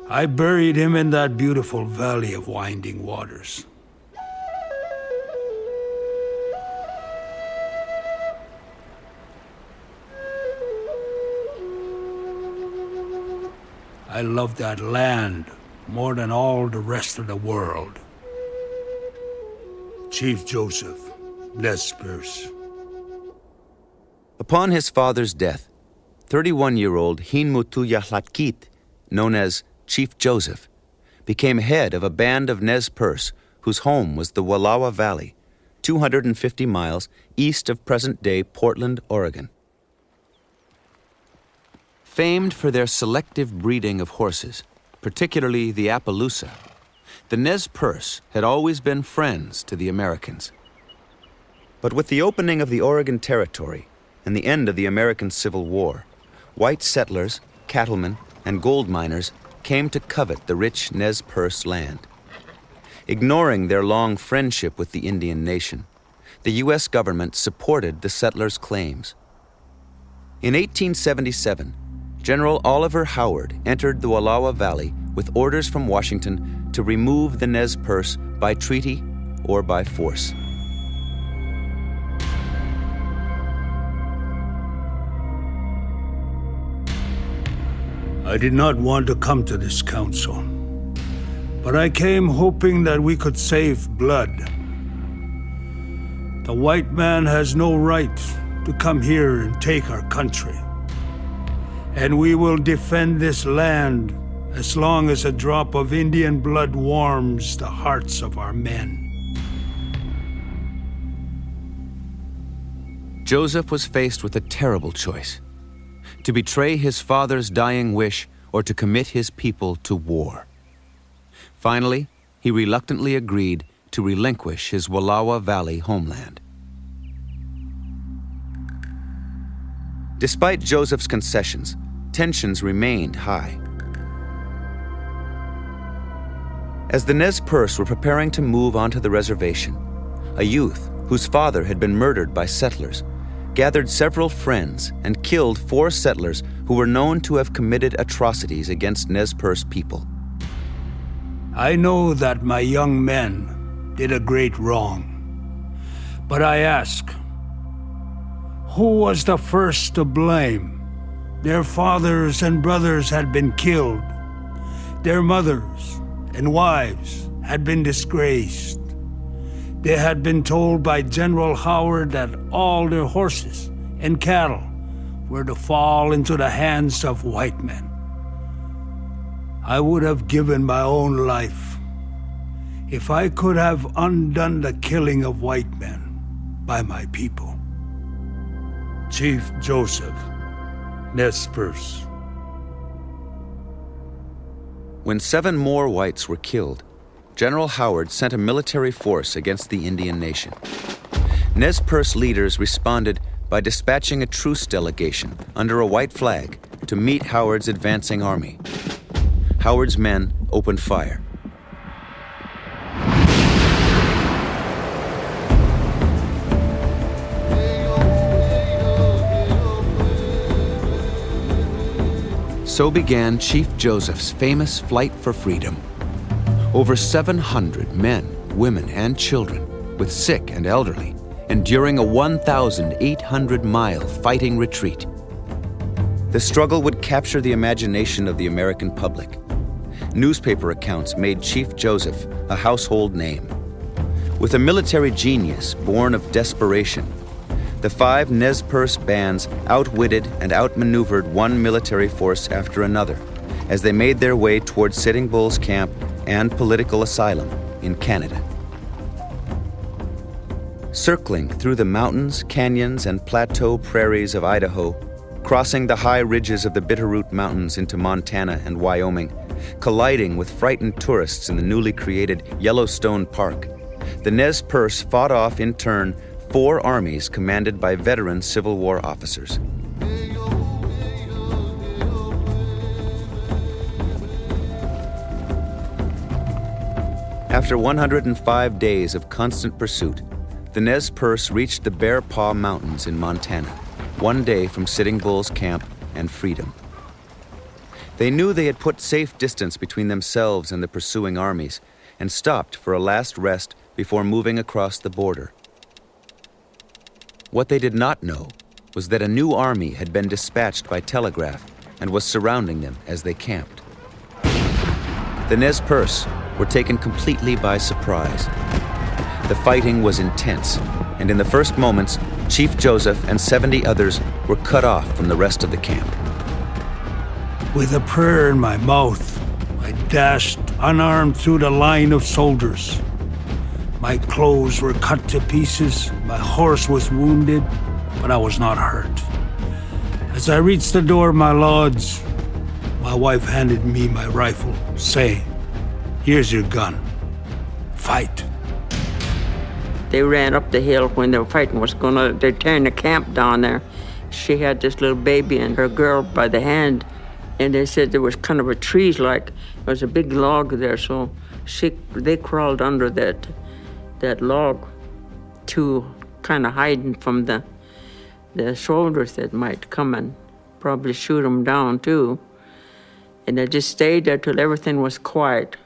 A: I buried him in that beautiful valley of winding waters. I love that land more than all the rest of the world. Chief Joseph, Nez Perce.
B: Upon his father's death, 31-year-old Hinmutuyahlatquit, known as Chief Joseph, became head of a band of Nez Perce whose home was the Wallowa Valley, 250 miles east of present-day Portland, Oregon. Famed for their selective breeding of horses, particularly the Appaloosa, the Nez Perce had always been friends to the Americans. But with the opening of the Oregon Territory and the end of the American Civil War, white settlers, cattlemen, and gold miners came to covet the rich Nez Perce land. Ignoring their long friendship with the Indian nation, the U.S. government supported the settlers' claims. In 1877, General Oliver Howard entered the Wallowa Valley with orders from Washington to remove the Nez Perce by treaty or by force.
A: I did not want to come to this council, but I came hoping that we could save blood. The white man has no right to come here and take our country, and we will defend this land as long as a drop of Indian blood warms the hearts of our men.
B: Joseph was faced with a terrible choice: to betray his father's dying wish or to commit his people to war. Finally, he reluctantly agreed to relinquish his Wallowa Valley homeland. Despite Joseph's concessions, tensions remained high. As the Nez Perce were preparing to move onto the reservation, a youth whose father had been murdered by settlers gathered several friends and killed 4 settlers who were known to have committed atrocities against Nez Perce people.
A: I know that my young men did a great wrong, but I ask, who was the first to blame? Their fathers and brothers had been killed. Their mothers and wives had been disgraced. They had been told by General Howard that all their horses and cattle were to fall into the hands of white men. I would have given my own life if I could have undone the killing of white men by my people. Chief Joseph, Nez Perce.
B: When 7 more whites were killed, General Howard sent a military force against the Indian nation. Nez Perce leaders responded by dispatching a truce delegation under a white flag to meet Howard's advancing army. Howard's men opened fire. So began Chief Joseph's famous flight for freedom. Over 700 men, women, and children, with sick and elderly, enduring a 1,800-mile fighting retreat. The struggle would capture the imagination of the American public. Newspaper accounts made Chief Joseph a household name. With a military genius born of desperation, the 5 Nez Perce bands outwitted and outmaneuvered one military force after another as they made their way toward Sitting Bull's camp and political asylum in Canada. Circling through the mountains, canyons, and plateau prairies of Idaho, crossing the high ridges of the Bitterroot Mountains into Montana and Wyoming, colliding with frightened tourists in the newly created Yellowstone Park, the Nez Perce fought off in turn 4 armies commanded by veteran Civil War officers. After 105 days of constant pursuit, the Nez Perce reached the Bear Paw Mountains in Montana, 1 day from Sitting Bull's camp and freedom. They knew they had put safe distance between themselves and the pursuing armies and stopped for a last rest before moving across the border. What they did not know was that a new army had been dispatched by telegraph and was surrounding them as they camped. The Nez Perce were taken completely by surprise. The fighting was intense, and in the first moments, Chief Joseph and 70 others were cut off from the rest of the camp.
A: With a prayer in my mouth, I dashed unarmed through the line of soldiers. My clothes were cut to pieces, my horse was wounded, but I was not hurt. As I reached the door of my lodge, my wife handed me my rifle, saying, "Here's your gun. Fight."
E: They ran up the hill when the fighting was they're tearing the camp down there. She had this little baby and her girl by the hand, and they said there was kind of a trees there was a big log there, so they crawled under that log to kind of hiding from the soldiers that might come and probably shoot them down too. And they just stayed there till everything was quiet.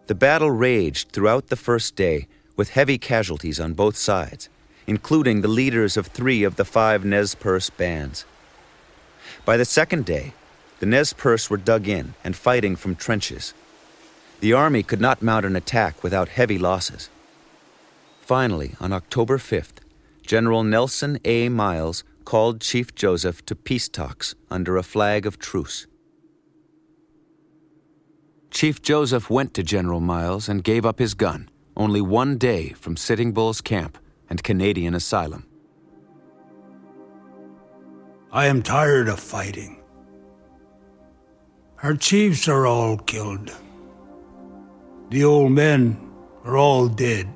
B: The battle raged throughout the first day with heavy casualties on both sides, including the leaders of 3 of the 5 Nez Perce bands. By the second day, the Nez Perce were dug in and fighting from trenches. The army could not mount an attack without heavy losses. Finally, on October 5th, General Nelson A. Miles called Chief Joseph to peace talks under a flag of truce. Chief Joseph went to General Miles and gave up his gun, only 1 day from Sitting Bull's camp and Canadian asylum.
A: I am tired of fighting. Our chiefs are all killed. The old men are all dead.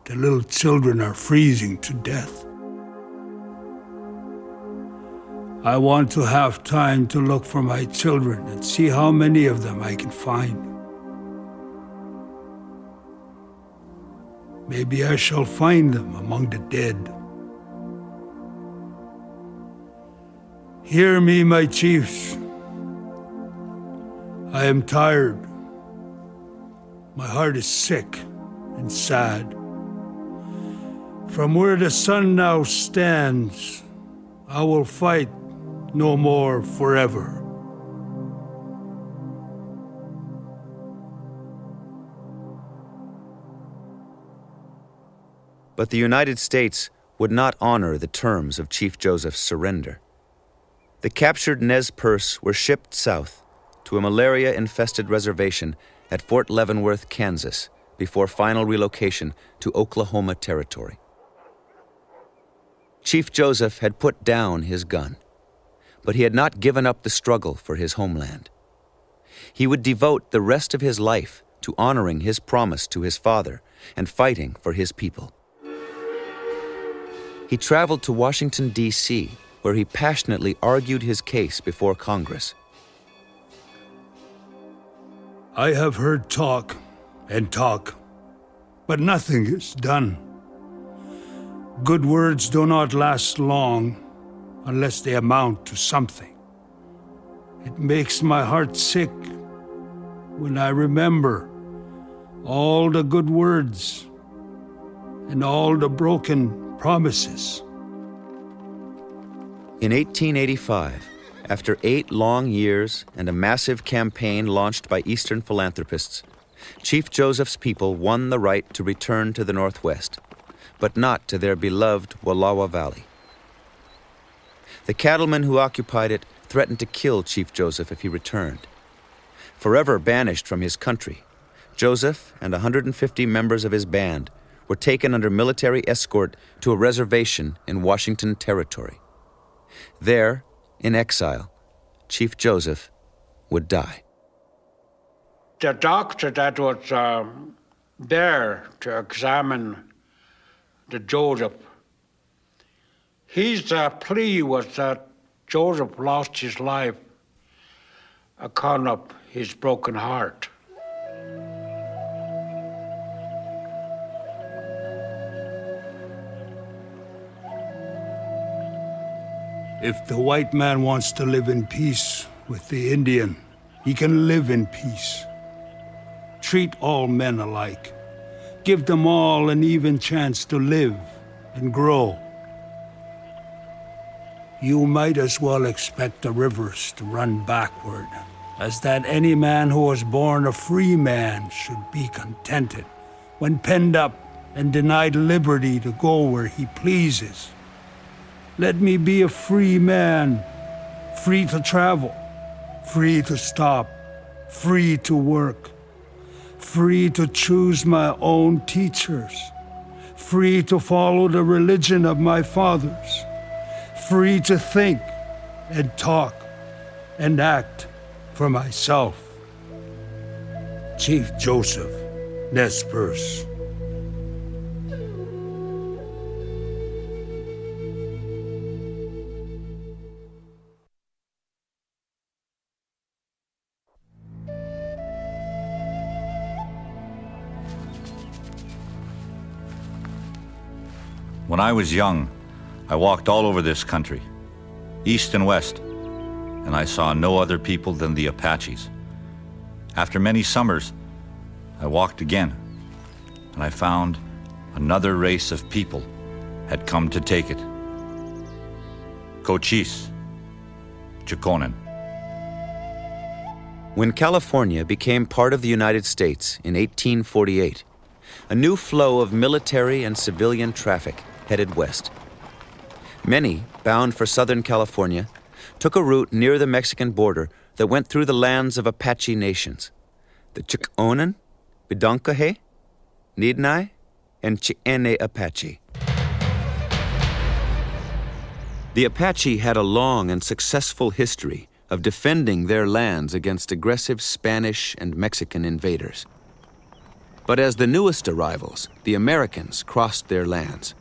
A: The little children are freezing to death. I want to have time to look for my children and see how many of them I can find. Maybe I shall find them among the dead. Hear me, my chiefs. I am tired. My heart is sick and sad. From where the sun now stands, I will fight no more forever.
B: But the United States would not honor the terms of Chief Joseph's surrender. The captured Nez Perce were shipped south to a malaria-infested reservation at Fort Leavenworth, Kansas, before final relocation to Oklahoma Territory. Chief Joseph had put down his gun, but he had not given up the struggle for his homeland. He would devote the rest of his life to honoring his promise to his father and fighting for his people. He traveled to Washington, D.C., where he passionately argued his case before Congress.
A: I have heard talk and talk, but nothing is done. Good words do not last long unless they amount to something. It makes my heart sick when I remember all the good words and all the broken promises.
B: In 1885, after 8 long years and a massive campaign launched by Eastern philanthropists, Chief Joseph's people won the right to return to the Northwest, but not to their beloved Wallowa Valley. The cattlemen who occupied it threatened to kill Chief Joseph if he returned. Forever banished from his country, Joseph and 150 members of his band were taken under military escort to a reservation in Washington Territory. There, in exile, Chief Joseph would die.
C: The doctor that was there to examine the Joseph, his plea was that Joseph lost his life account of his broken heart.
A: If the white man wants to live in peace with the Indian, he can live in peace. Treat all men alike. Give them all an even chance to live and grow. You might as well expect the rivers to run backward, as that any man who was born a free man should be contented when penned up and denied liberty to go where he pleases. Let me be a free man, free to travel, free to stop, free to work, free to choose my own teachers, free to follow the religion of my fathers, free to think and talk and act for myself. Chief Joseph Nez Perce.
M: When I was young, I walked all over this country, east and west, and I saw no other people than the Apaches. After many summers, I walked again, and I found another race of people had come to take it. Cochise, Chokonen.
B: When California became part of the United States in 1848, a new flow of military and civilian traffic headed west. Many, bound for Southern California, took a route near the Mexican border that went through the lands of Apache nations, the Chokonen, Bidonkahe, Nidnai, and Cheyenne Apache. The Apache had a long and successful history of defending their lands against aggressive Spanish and Mexican invaders. But as the newest arrivals, the Americans, crossed their lands,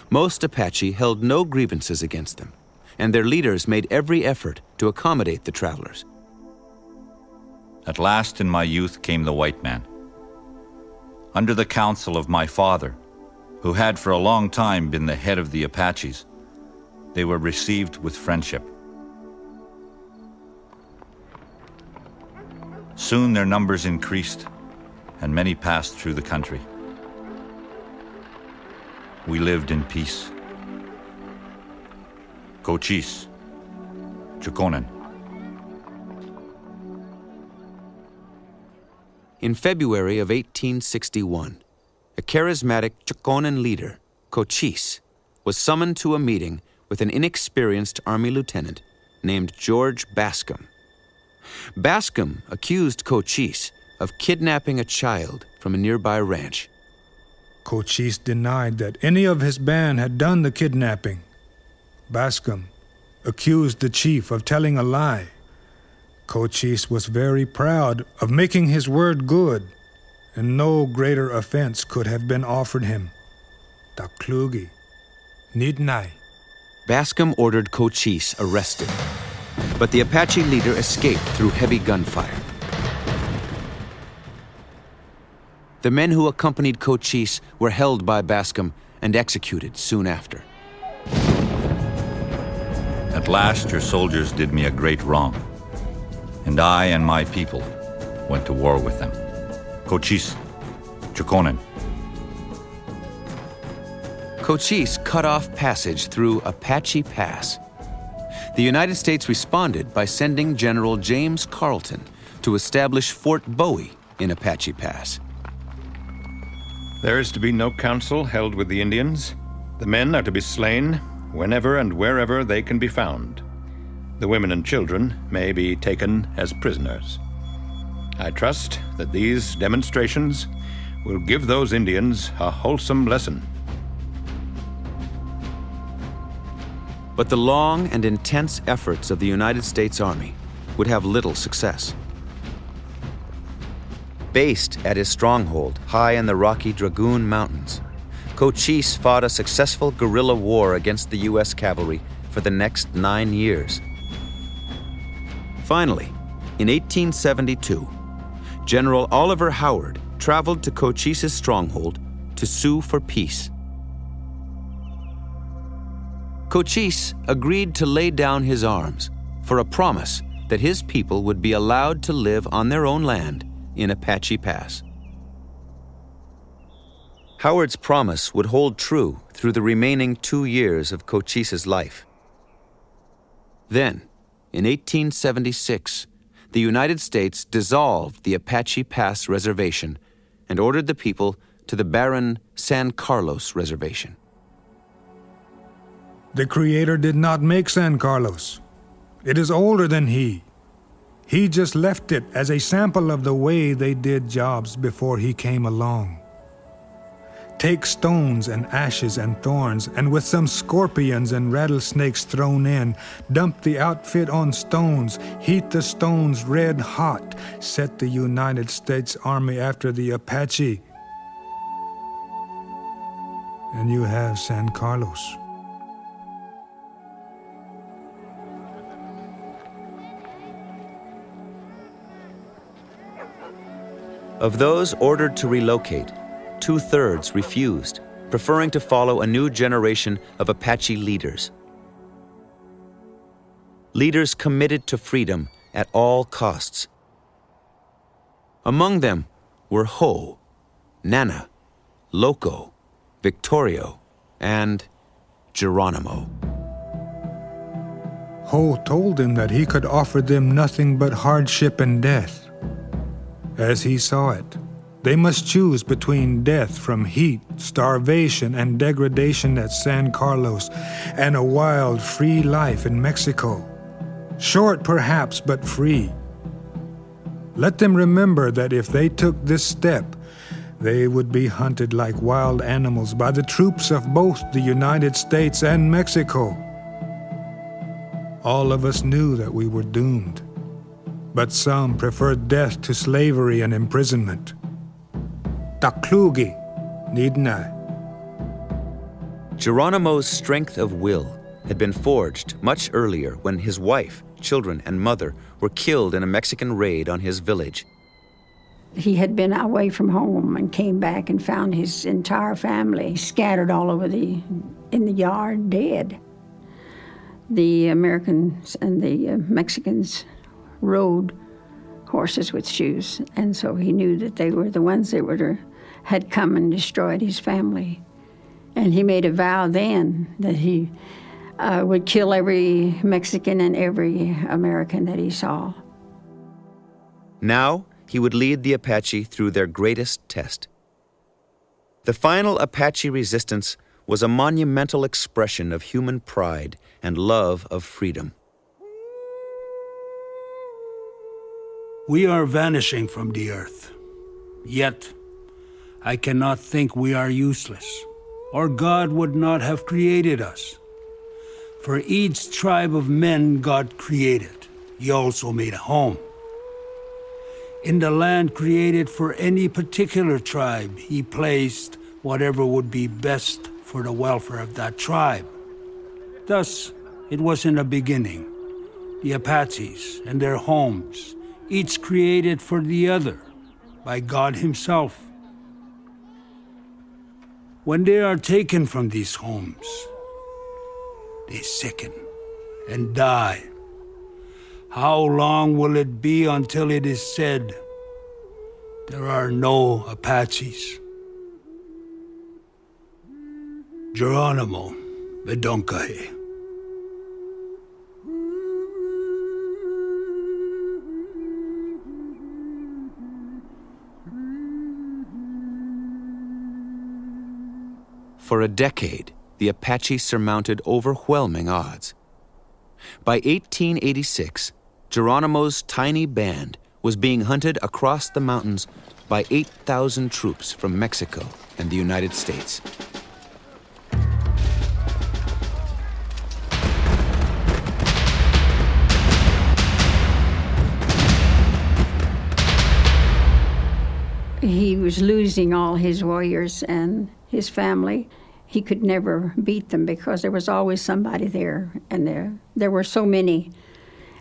B: most Apache held no grievances against them, and their leaders made every effort to accommodate the travelers.
M: At last in my youth came the white man. Under the counsel of my father, who had for a long time been the head of the Apaches, they were received with friendship. Soon their numbers increased, and many passed through the country. We lived in peace. Cochise, Chokonen.
B: In February of 1861, a charismatic Chokonen leader, Cochise, was summoned to a meeting with an inexperienced army lieutenant named George Bascom. Bascom accused Cochise of kidnapping a child from a nearby ranch.
R: Cochise denied that any of his band had done the kidnapping. Bascom accused the chief of telling a lie. Cochise was very proud of making his word good, and no greater offense could have been offered him. Taklugi, Nidnai.
B: Bascom ordered Cochise arrested, but the Apache leader escaped through heavy gunfire. The men who accompanied Cochise were held by Bascom and executed soon after.
M: At last your soldiers did me a great wrong. And I and my people went to war with them. Cochise, Choconen.
B: Cochise cut off passage through Apache Pass. The United States responded by sending General James Carleton to establish Fort Bowie in Apache Pass.
I: There is to be no council held with the Indians. The men are to be slain whenever and wherever they can be found. The women and children may be taken as prisoners. I trust that these demonstrations will give those Indians a wholesome lesson.
B: But the long and intense efforts of the United States Army would have little success. Based at his stronghold high in the rocky Dragoon Mountains, Cochise fought a successful guerrilla war against the U.S. cavalry for the next 9 years. Finally, in 1872, General Oliver Howard traveled to Cochise's stronghold to sue for peace. Cochise agreed to lay down his arms for a promise that his people would be allowed to live on their own land in Apache Pass. Howard's promise would hold true through the remaining 2 years of Cochise's life. Then, in 1876, the United States dissolved the Apache Pass Reservation and ordered the people to the barren San Carlos Reservation.
R: The Creator did not make San Carlos. It is older than He. He just left it as a sample of the way they did jobs before He came along. Take stones and ashes and thorns, and with some scorpions and rattlesnakes thrown in, dump the outfit on stones, heat the stones red hot, set the United States Army after the Apache, and you have San Carlos.
B: Of those ordered to relocate, 2/3 refused, preferring to follow a new generation of Apache leaders. Leaders committed to freedom at all costs. Among them were Ho, Nana, Loco, Victorio, and Geronimo.
R: Ho told him that he could offer them nothing but hardship and death. As he saw it, they must choose between death from heat, starvation, and degradation at San Carlos and a wild, free life in Mexico. Short perhaps, but free. Let them remember that if they took this step, they would be hunted like wild animals by the troops of both the United States and Mexico. All of us knew that we were doomed, but some preferred death to slavery and imprisonment. Taklugi, nidnai.
B: Geronimo's strength of will had been forged much earlier when his wife, children, and mother were killed in a Mexican raid on his village.
G: He had been away from home and came back and found his entire family scattered all over in the yard, dead. The Americans and the Mexicans rode horses with shoes, and so he knew that they were the ones that had come and destroyed his family. And he made a vow then that he would kill every Mexican and every American that he saw.
B: Now he would lead the Apache through their greatest test. The final Apache resistance was a monumental expression of human pride and love of freedom.
A: We are vanishing from the earth. Yet, I cannot think we are useless, or God would not have created us. For each tribe of men God created, He also made a home. In the land created for any particular tribe, He placed whatever would be best for the welfare of that tribe. Thus, it was in the beginning, the Apaches and their homes, each created for the other by God Himself. When they are taken from these homes, they sicken and die. How long will it be until it is said, there are no Apaches? Geronimo Bedonkahe.
B: For a decade, the Apache surmounted overwhelming odds. By 1886, Geronimo's tiny band was being hunted across the mountains by 8,000 troops from Mexico and the United States.
G: He was losing all his warriors and his family. He could never beat them because there was always somebody there, and there were so many.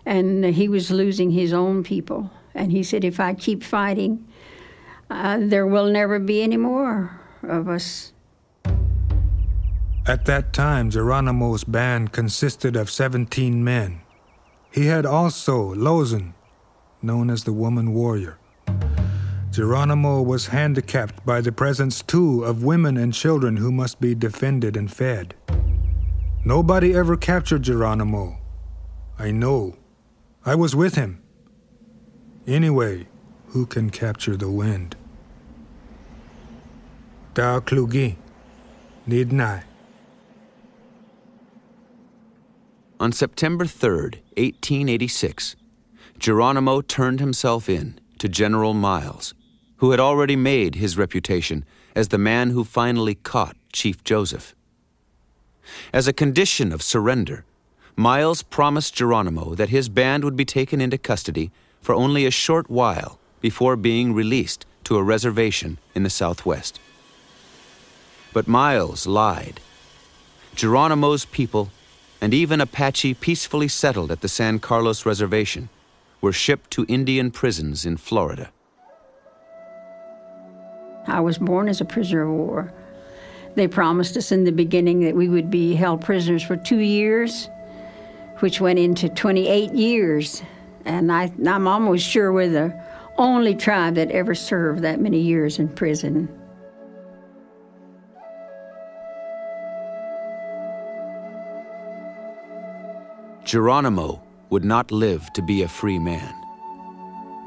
G: And he was losing his own people. And he said, if I keep fighting, there will never be any more of us.
R: At that time, Geronimo's band consisted of 17 men. He had also Lozen, known as the woman warrior. Geronimo was handicapped by the presence, too, of women and children who must be defended and fed. Nobody ever captured Geronimo. I know. I was with him. Anyway, who can capture the wind? Da klugi, nidnai.
B: On September 3rd, 1886, Geronimo turned himself in to General Miles, who had already made his reputation as the man who finally caught Chief Joseph. As a condition of surrender, Miles promised Geronimo that his band would be taken into custody for only a short while before being released to a reservation in the Southwest. But Miles lied. Geronimo's people, and even Apache peacefully settled at the San Carlos Reservation, were shipped to Indian prisons in Florida.
G: I was born as a prisoner of war. They promised us in the beginning that we would be held prisoners for 2 years, which went into 28 years. And I'm almost sure we're the only tribe that ever served that many years in prison.
B: Geronimo would not live to be a free man.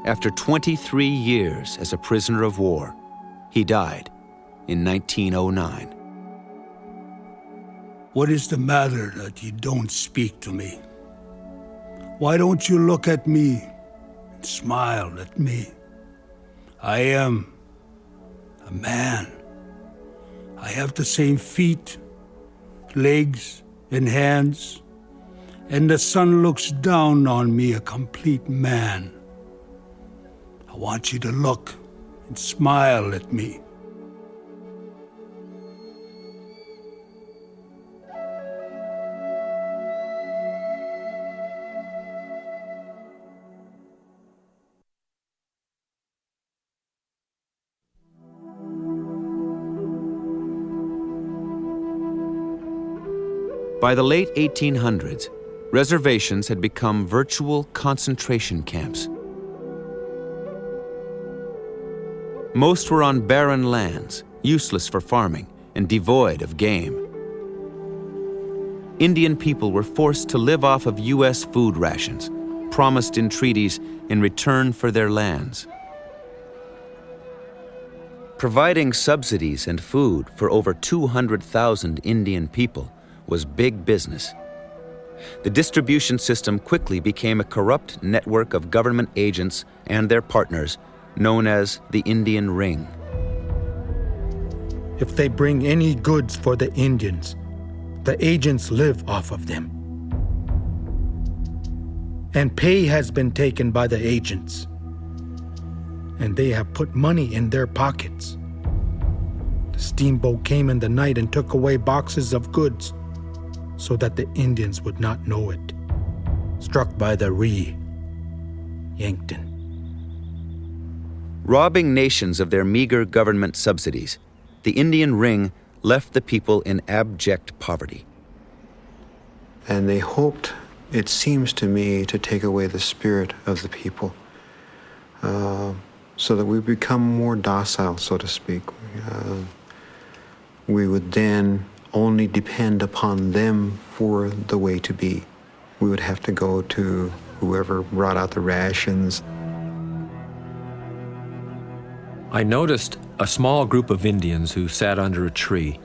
B: After 23 years as a prisoner of war, he died in 1909.
A: What is the matter that you don't speak to me? Why don't you look at me and smile at me? I am a man. I have the same feet, legs, and hands, and the sun looks down on me a complete man. I want you to look and smile at me.
B: By the late 1800s, reservations had become virtual concentration camps. Most were on barren lands, useless for farming and devoid of game. Indian people were forced to live off of U.S. food rations, promised in treaties in return for their lands. Providing subsidies and food for over 200,000 Indian people was big business. The distribution system quickly became a corrupt network of government agents and their partners, known as the Indian Ring.
P: If they bring any goods for the Indians, the agents live off of them. And pay has been taken by the agents. And they have put money in their pockets. The steamboat came in the night and took away boxes of goods so that the Indians would not know it. Struck by the Yankton.
B: Robbing nations of their meager government subsidies, the Indian Ring left the people in abject poverty.
D: And they hoped
H: It seems to me to take away the spirit of the people, so that we become more docile, so to speak. We would then only depend upon them for the way to be. We would have to go to whoever brought out the rations.
V: I noticed a small group of Indians who sat under a tree.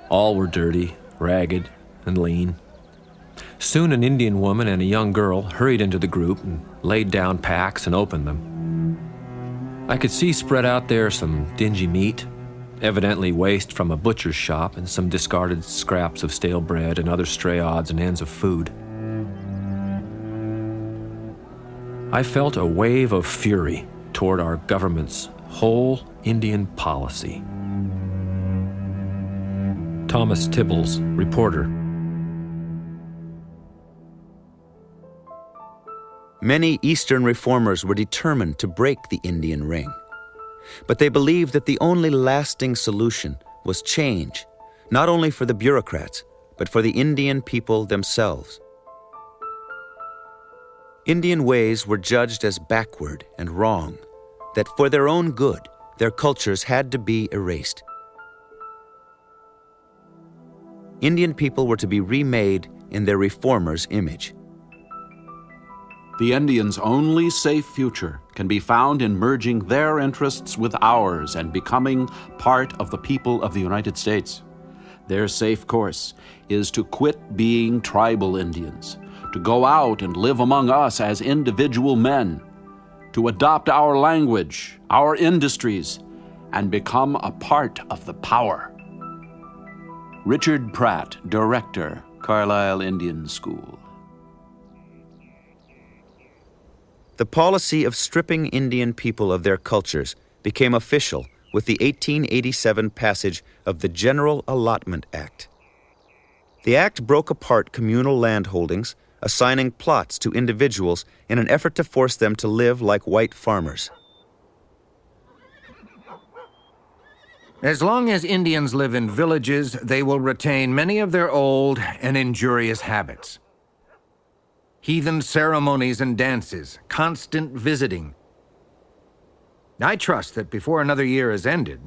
V: All were dirty, ragged, and lean. Soon an Indian woman and a young girl hurried into the group and laid down packs and opened them. I could see spread out there some dingy meat, evidently waste from a butcher's shop, and some discarded scraps of stale bread and other stray odds and ends of food. I felt a wave of fury toward our government's whole Indian policy. Thomas Tibbles, reporter.
B: Many Eastern reformers were determined to break the Indian ring, but they believed that the only lasting solution was change, not only for the bureaucrats, but for the Indian people themselves. Indian ways were judged as backward and wrong, that for their own good, their cultures had to be erased. Indian people were to be remade in their reformers' image.
W: The Indians' only safe future can be found in merging their interests with ours and becoming part of the people of the United States. Their safe course is to quit being tribal Indians, to go out and live among us as individual men, to adopt our language, our industries, and become a part of the power. Richard Pratt, Director, Carlisle Indian School.
B: The policy of stripping Indian people of their cultures became official with the 1887 passage of the General Allotment Act. The act broke apart communal land holdings, assigning plots to individuals in an effort to force them to live like white farmers.
J: As long as Indians live in villages, they will retain many of their old and injurious habits. Heathen ceremonies and dances, constant visiting. I trust that before another year is ended,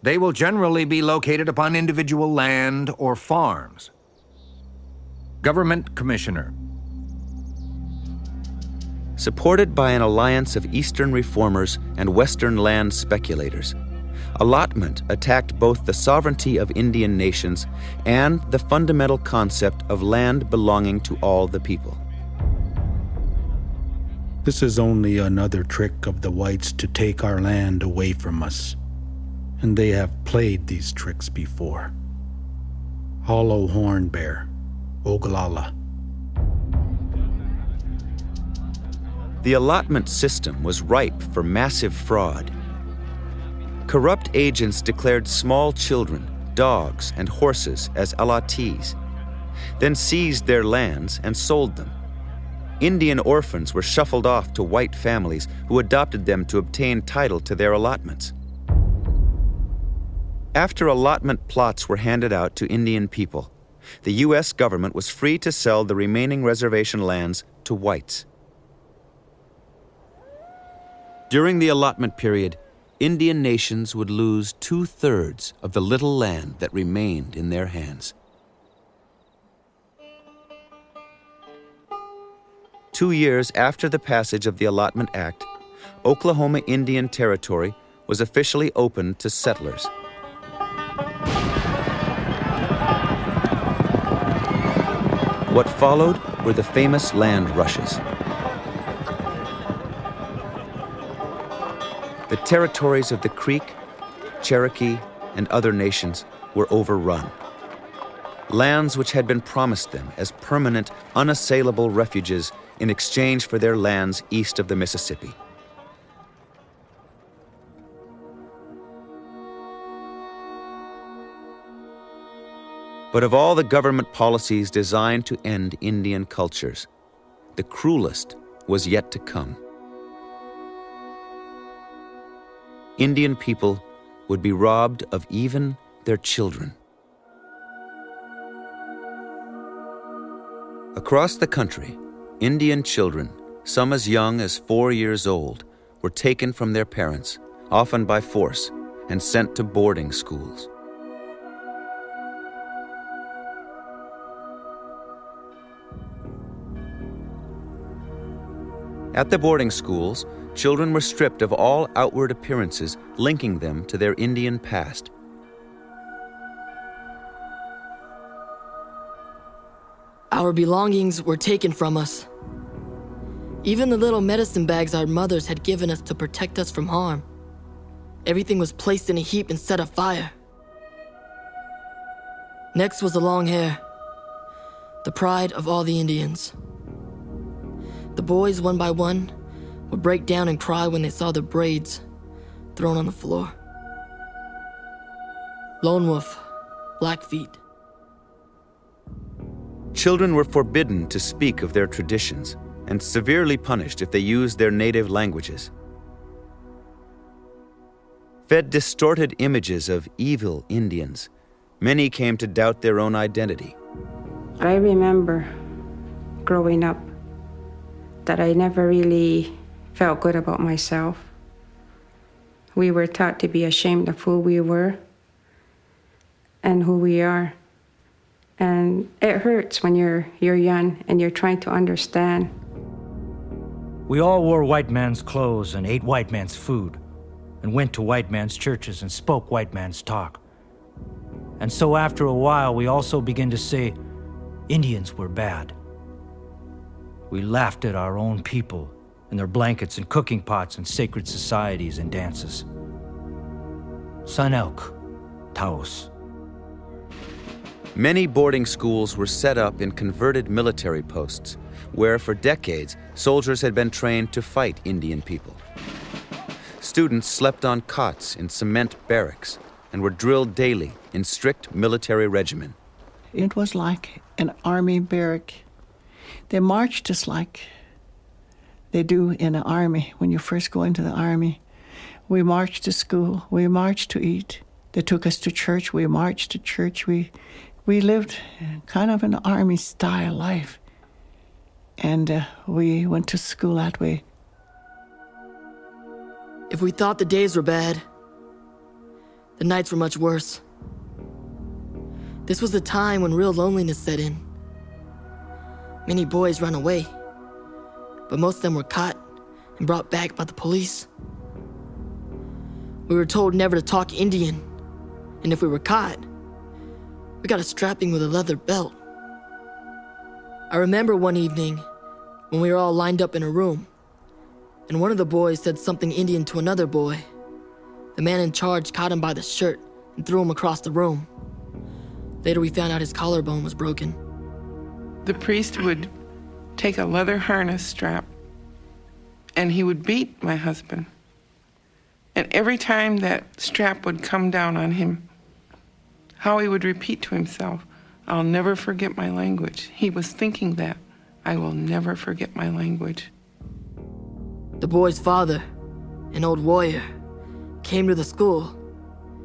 J: they will generally be located upon individual land or farms. Government Commissioner.
B: Supported by an alliance of Eastern reformers and Western land speculators, allotment attacked both the sovereignty of Indian nations and the fundamental concept of land belonging to all the people.
X: This is only another trick of the whites to take our land away from us. And they have played these tricks before. Hollow Horn Bear, Oglala.
B: The allotment system was ripe for massive fraud. Corrupt agents declared small children, dogs, and horses as allottees, then seized their lands and sold them. Indian orphans were shuffled off to white families who adopted them to obtain title to their allotments. After allotment plots were handed out to Indian people, the U.S. government was free to sell the remaining reservation lands to whites. During the allotment period, Indian nations would lose 2/3 of the little land that remained in their hands. 2 years after the passage of the Allotment Act, Oklahoma Indian Territory was officially opened to settlers. What followed were the famous land rushes. The territories of the Creek, Cherokee, and other nations were overrun. Lands which had been promised them as permanent, unassailable refuges in exchange for their lands east of the Mississippi. But of all the government policies designed to end Indian cultures, the cruelest was yet to come. Indian people would be robbed of even their children. Across the country, Indian children, some as young as 4 years old, were taken from their parents, often by force, and sent to boarding schools. At the boarding schools, children were stripped of all outward appearances linking them to their Indian past.
K: Our belongings were taken from us. Even the little medicine bags our mothers had given us to protect us from harm. Everything was placed in a heap and set afire. Next was the long hair, the pride of all the Indians. The boys, one by one, would break down and cry when they saw the braids thrown on the floor. Lone Wolf, Blackfeet.
B: Children were forbidden to speak of their traditions and severely punished if they used their native languages. Fed distorted images of evil Indians, many came to doubt their own identity.
N: I remember growing up that I never really felt good about myself. We were taught to be ashamed of who we were and who we are. And it hurts when you're young and you're trying to understand.
F: We all wore white man's clothes and ate white man's food and went to white man's churches and spoke white man's talk. And so after a while, we also began to say Indians were bad. We laughed at our own people and their blankets and cooking pots and sacred societies and dances. Sun Elk, Taos.
B: Many boarding schools were set up in converted military posts, where for decades soldiers had been trained to fight Indian people. Students slept on cots in cement barracks and were drilled daily in strict military regimen.
Q: It was like an army barrack. They marched just like they do in the army when you first go into the army. We marched to school, we marched to eat. They took us to church, we marched to church. We lived kind of an army-style life. And we went to school that way.
K: If we thought the days were bad, the nights were much worse. This was the time when real loneliness set in. Many boys ran away, but most of them were caught and brought back by the police. We were told never to talk Indian, and if we were caught, we got a strapping with a leather belt. I remember one evening when we were all lined up in a room, and one of the boys said something Indian to another boy. The man in charge caught him by the shirt and threw him across the room. Later we found out his collarbone was broken.
T: The priest would take a leather harness strap and he would beat my husband. And every time that strap would come down on him, how he would repeat to himself, "I'll never forget my language." He was thinking that, "I will never forget my language."
K: The boy's father, an old warrior, came to the school.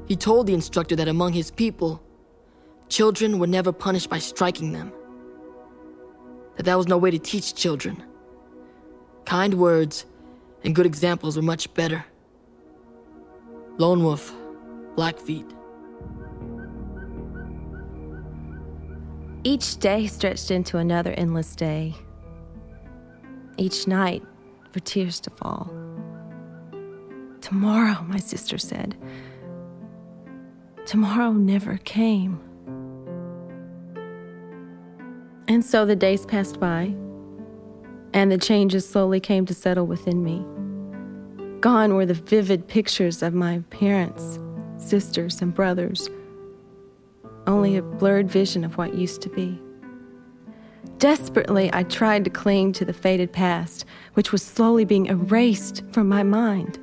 K: He told the instructor that among his people, children were never punished by striking them. That was no way to teach children. Kind words and good examples were much better. Lone Wolf, Blackfeet.
Y: Each day stretched into another endless day. Each night for tears to fall. Tomorrow, my sister said. Tomorrow never came. And so the days passed by, and the changes slowly came to settle within me. Gone were the vivid pictures of my parents, sisters, and brothers. Only a blurred vision of what used to be. Desperately, I tried to cling to the faded past, which was slowly being erased from my mind.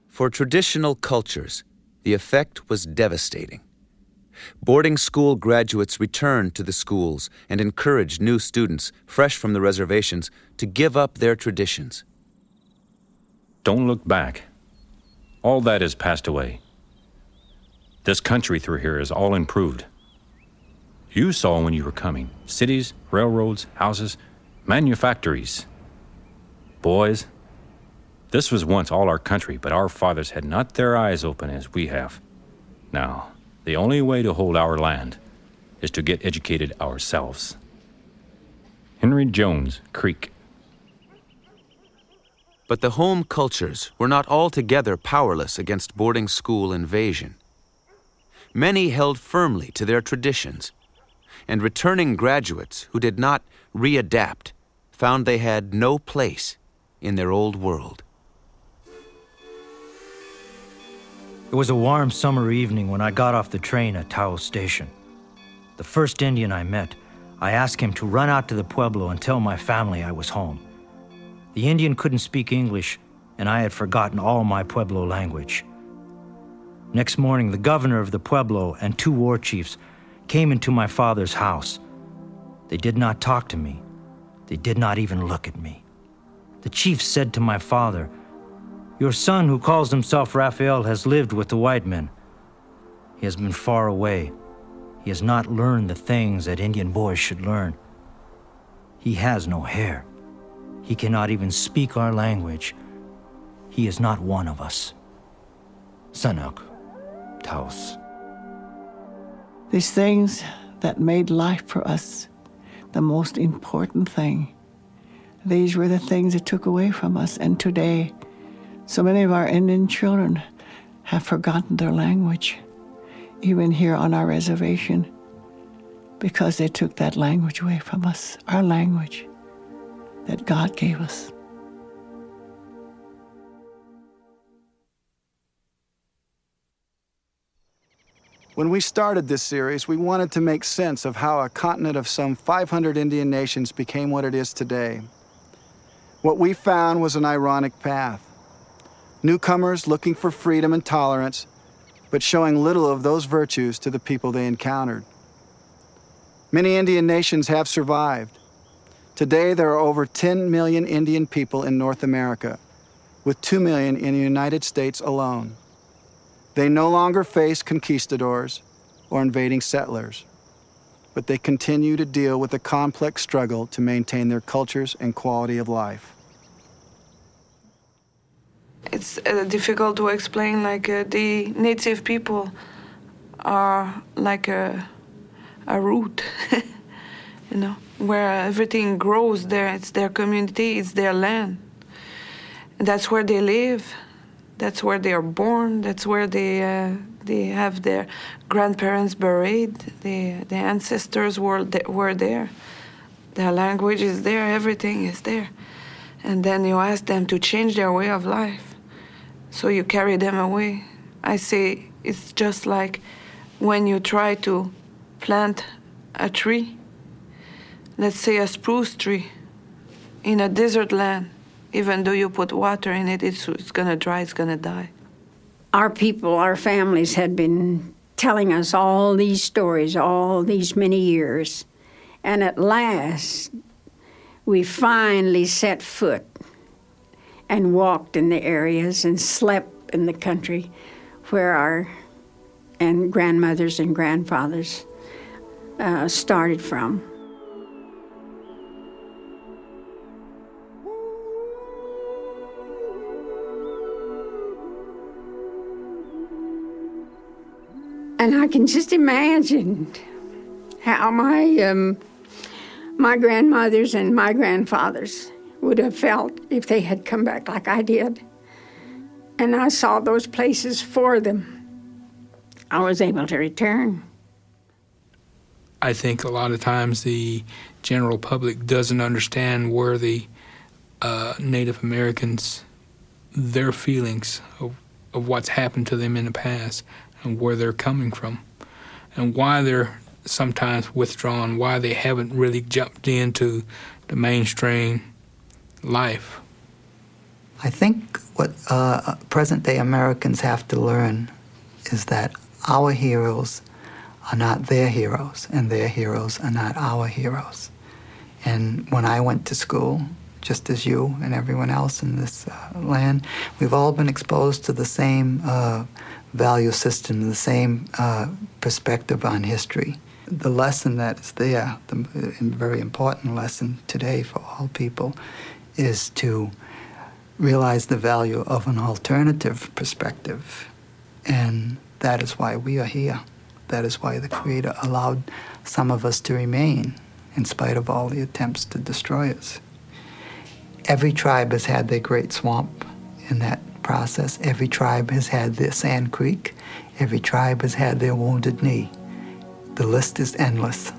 B: For traditional cultures, the effect was devastating. Boarding school graduates returned to the schools and encouraged new students, fresh from the reservations, to give up their traditions.
Z: Don't look back. All that has passed away.
E: This country through here is all improved. You saw when you were coming. Cities, railroads, houses, manufactories. Boys, this was once all our country, but our fathers had not their eyes open as we have. Now, the only way to hold our land is to get educated ourselves. Henry Jones, Creek.
B: But the home cultures were not altogether powerless against boarding school invasion. Many held firmly to their traditions, and returning graduates who did not readapt found they had no place in their old world.
F: It was a warm summer evening when I got off the train at Taos Station. The first Indian I met, I asked him to run out to the pueblo and tell my family I was home. The Indian couldn't speak English, and I had forgotten all my pueblo language. Next morning, the governor of the pueblo and 2 war chiefs came into my father's house. They did not talk to me. They did not even look at me. The chief said to my father, "Your son, who calls himself Raphael, has lived with the white men. He has been far away. He has not learned the things that Indian boys should learn. He has no hair. He cannot even speak our language. He is not one of us." Sanok, Taos.
Q: These things that made life for us the most important thing, these were the things it took away from us. And today, so many of our Indian children have forgotten their language, even here on our reservation, because they took that language away from us, our language that God gave us.
D: When we started this series, we wanted to make sense of how a continent of some 500 Indian nations became what it is today. What we found was an ironic path. Newcomers looking for freedom and tolerance, but showing little of those virtues to the people they encountered. Many Indian nations have survived. Today, there are over 10 million Indian people in North America, with 2 million in the United States alone. They no longer face conquistadors or invading settlers, but they continue to deal with the complex struggle to maintain their cultures and quality of life.
T: It's difficult to explain, the native people are like a root, where everything grows there. It's their community, it's their land. And that's where they live. That's where they are born. That's where they have their grandparents buried. The ancestors were there. Their language is there. Everything is there. And then you ask them to change their way of life. So you carry them away. I say it's just like when you try to plant a tree, let's say a spruce tree, in a desert land. Even though you put water in it, it's going to dry, it's going to die.
G: Our people, our families had been telling us all these stories all these many years. And at last, we finally set foot and walked in the areas and slept in the country where our grandmothers and grandfathers started from. And I can just imagine how my grandmothers and my grandfathers would have felt if they had come back like I did. And I saw those places for them. I was able to return.
L: I think a lot of times the general public doesn't understand where the Native Americans, their feelings of what's happened to them in the past, and where they're coming from, and why they're sometimes withdrawn, why they haven't really jumped into the mainstream life.
O: I think what present-day Americans have to learn is that our heroes are not their heroes, and their heroes are not our heroes. And when I went to school, just as you and everyone else in this land. We've all been exposed to the same value system, the same perspective on history. The lesson that is there, the very important lesson today for all people, is to realize the value of an alternative perspective. And that is why we are here. That is why the Creator allowed some of us to remain in spite of all the attempts to destroy us. Every tribe has had their great swamp in that process. Every tribe has had their sand creek. Every tribe has had their wounded knee. The list is endless,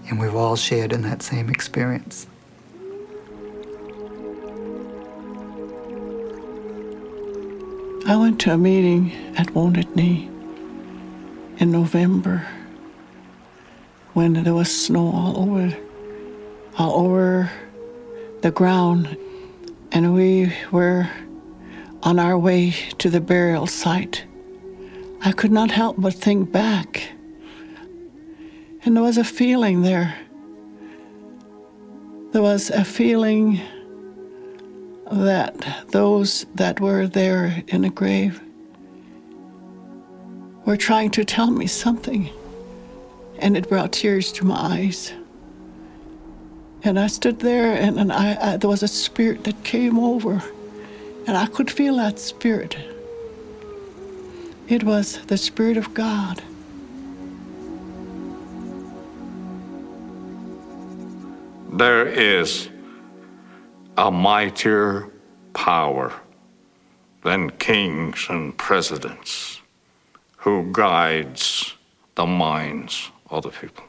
O: and we've all shared in that same experience.
Q: I went to a meeting at Wounded Knee in November when there was snow all over the ground, and we were on our way to the burial site. I could not help but think back, and there was a feeling there. There was a feeling that those that were there in the grave were trying to tell me something, and it brought tears to my eyes. And I stood there, and there was a spirit that came over, and I could feel that spirit. It was the Spirit of God.
C: There is a mightier power than kings and presidents who guides the minds of the people.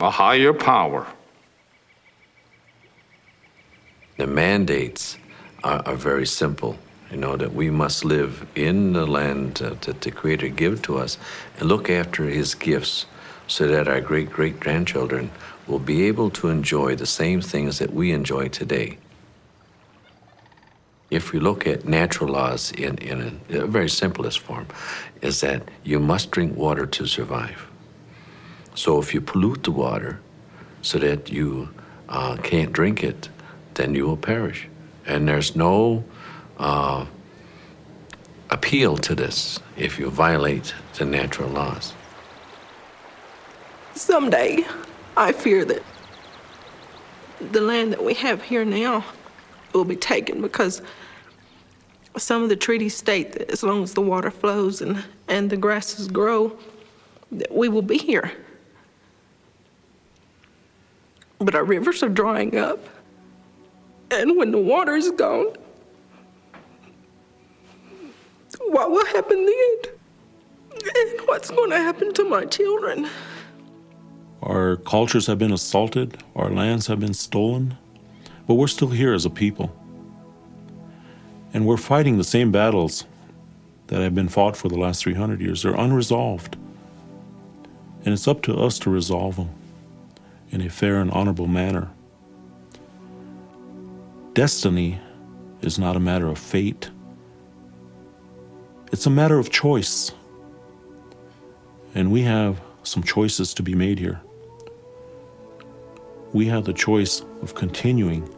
C: A higher power.
V: The mandates are very simple. You know, that we must live in the land that the Creator gave to us and look after His gifts so that our great-great-grandchildren will be able to enjoy the same things that we enjoy today. If we look at natural laws in a very simplest form, is that you must drink water to survive. So if you pollute the water so that you can't drink it, then you will perish. And there's no appeal to this if you violate the natural laws.
I: Someday, I fear that the land that we have here now will be taken because some of the treaties state that as long as the water flows and the grasses grow, that we will be here. But our rivers are drying up, and when the water is gone, what will happen then? And what's going to happen to my children?
M: Our cultures have been assaulted, our lands have been stolen, but we're still here as a people. And we're fighting the same battles that have been fought for the last 300 years. They're unresolved. And it's up to us to resolve them in a fair and honorable manner. Destiny is not a matter of fate. It's a matter of choice. And we have some choices to be made here. We have the choice of continuing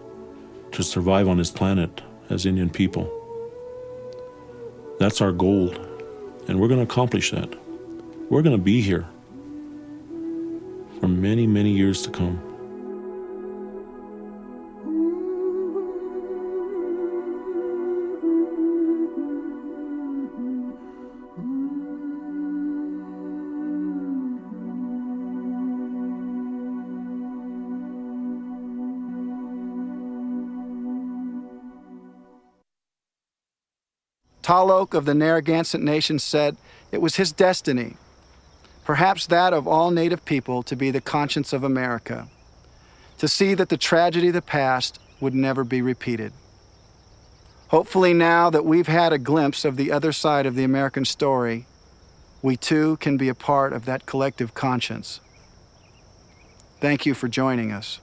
M: to survive on this planet as Indian people. That's our goal, and we're going to accomplish that. We're going to be here for many, many years to come.
D: Tall Oak of the Narragansett Nation said it was his destiny, perhaps that of all Native people, to be the conscience of America, to see that the tragedy of the past would never be repeated. Hopefully now that we've had a glimpse of the other side of the American story, we too can be a part of that collective conscience. Thank you for joining us.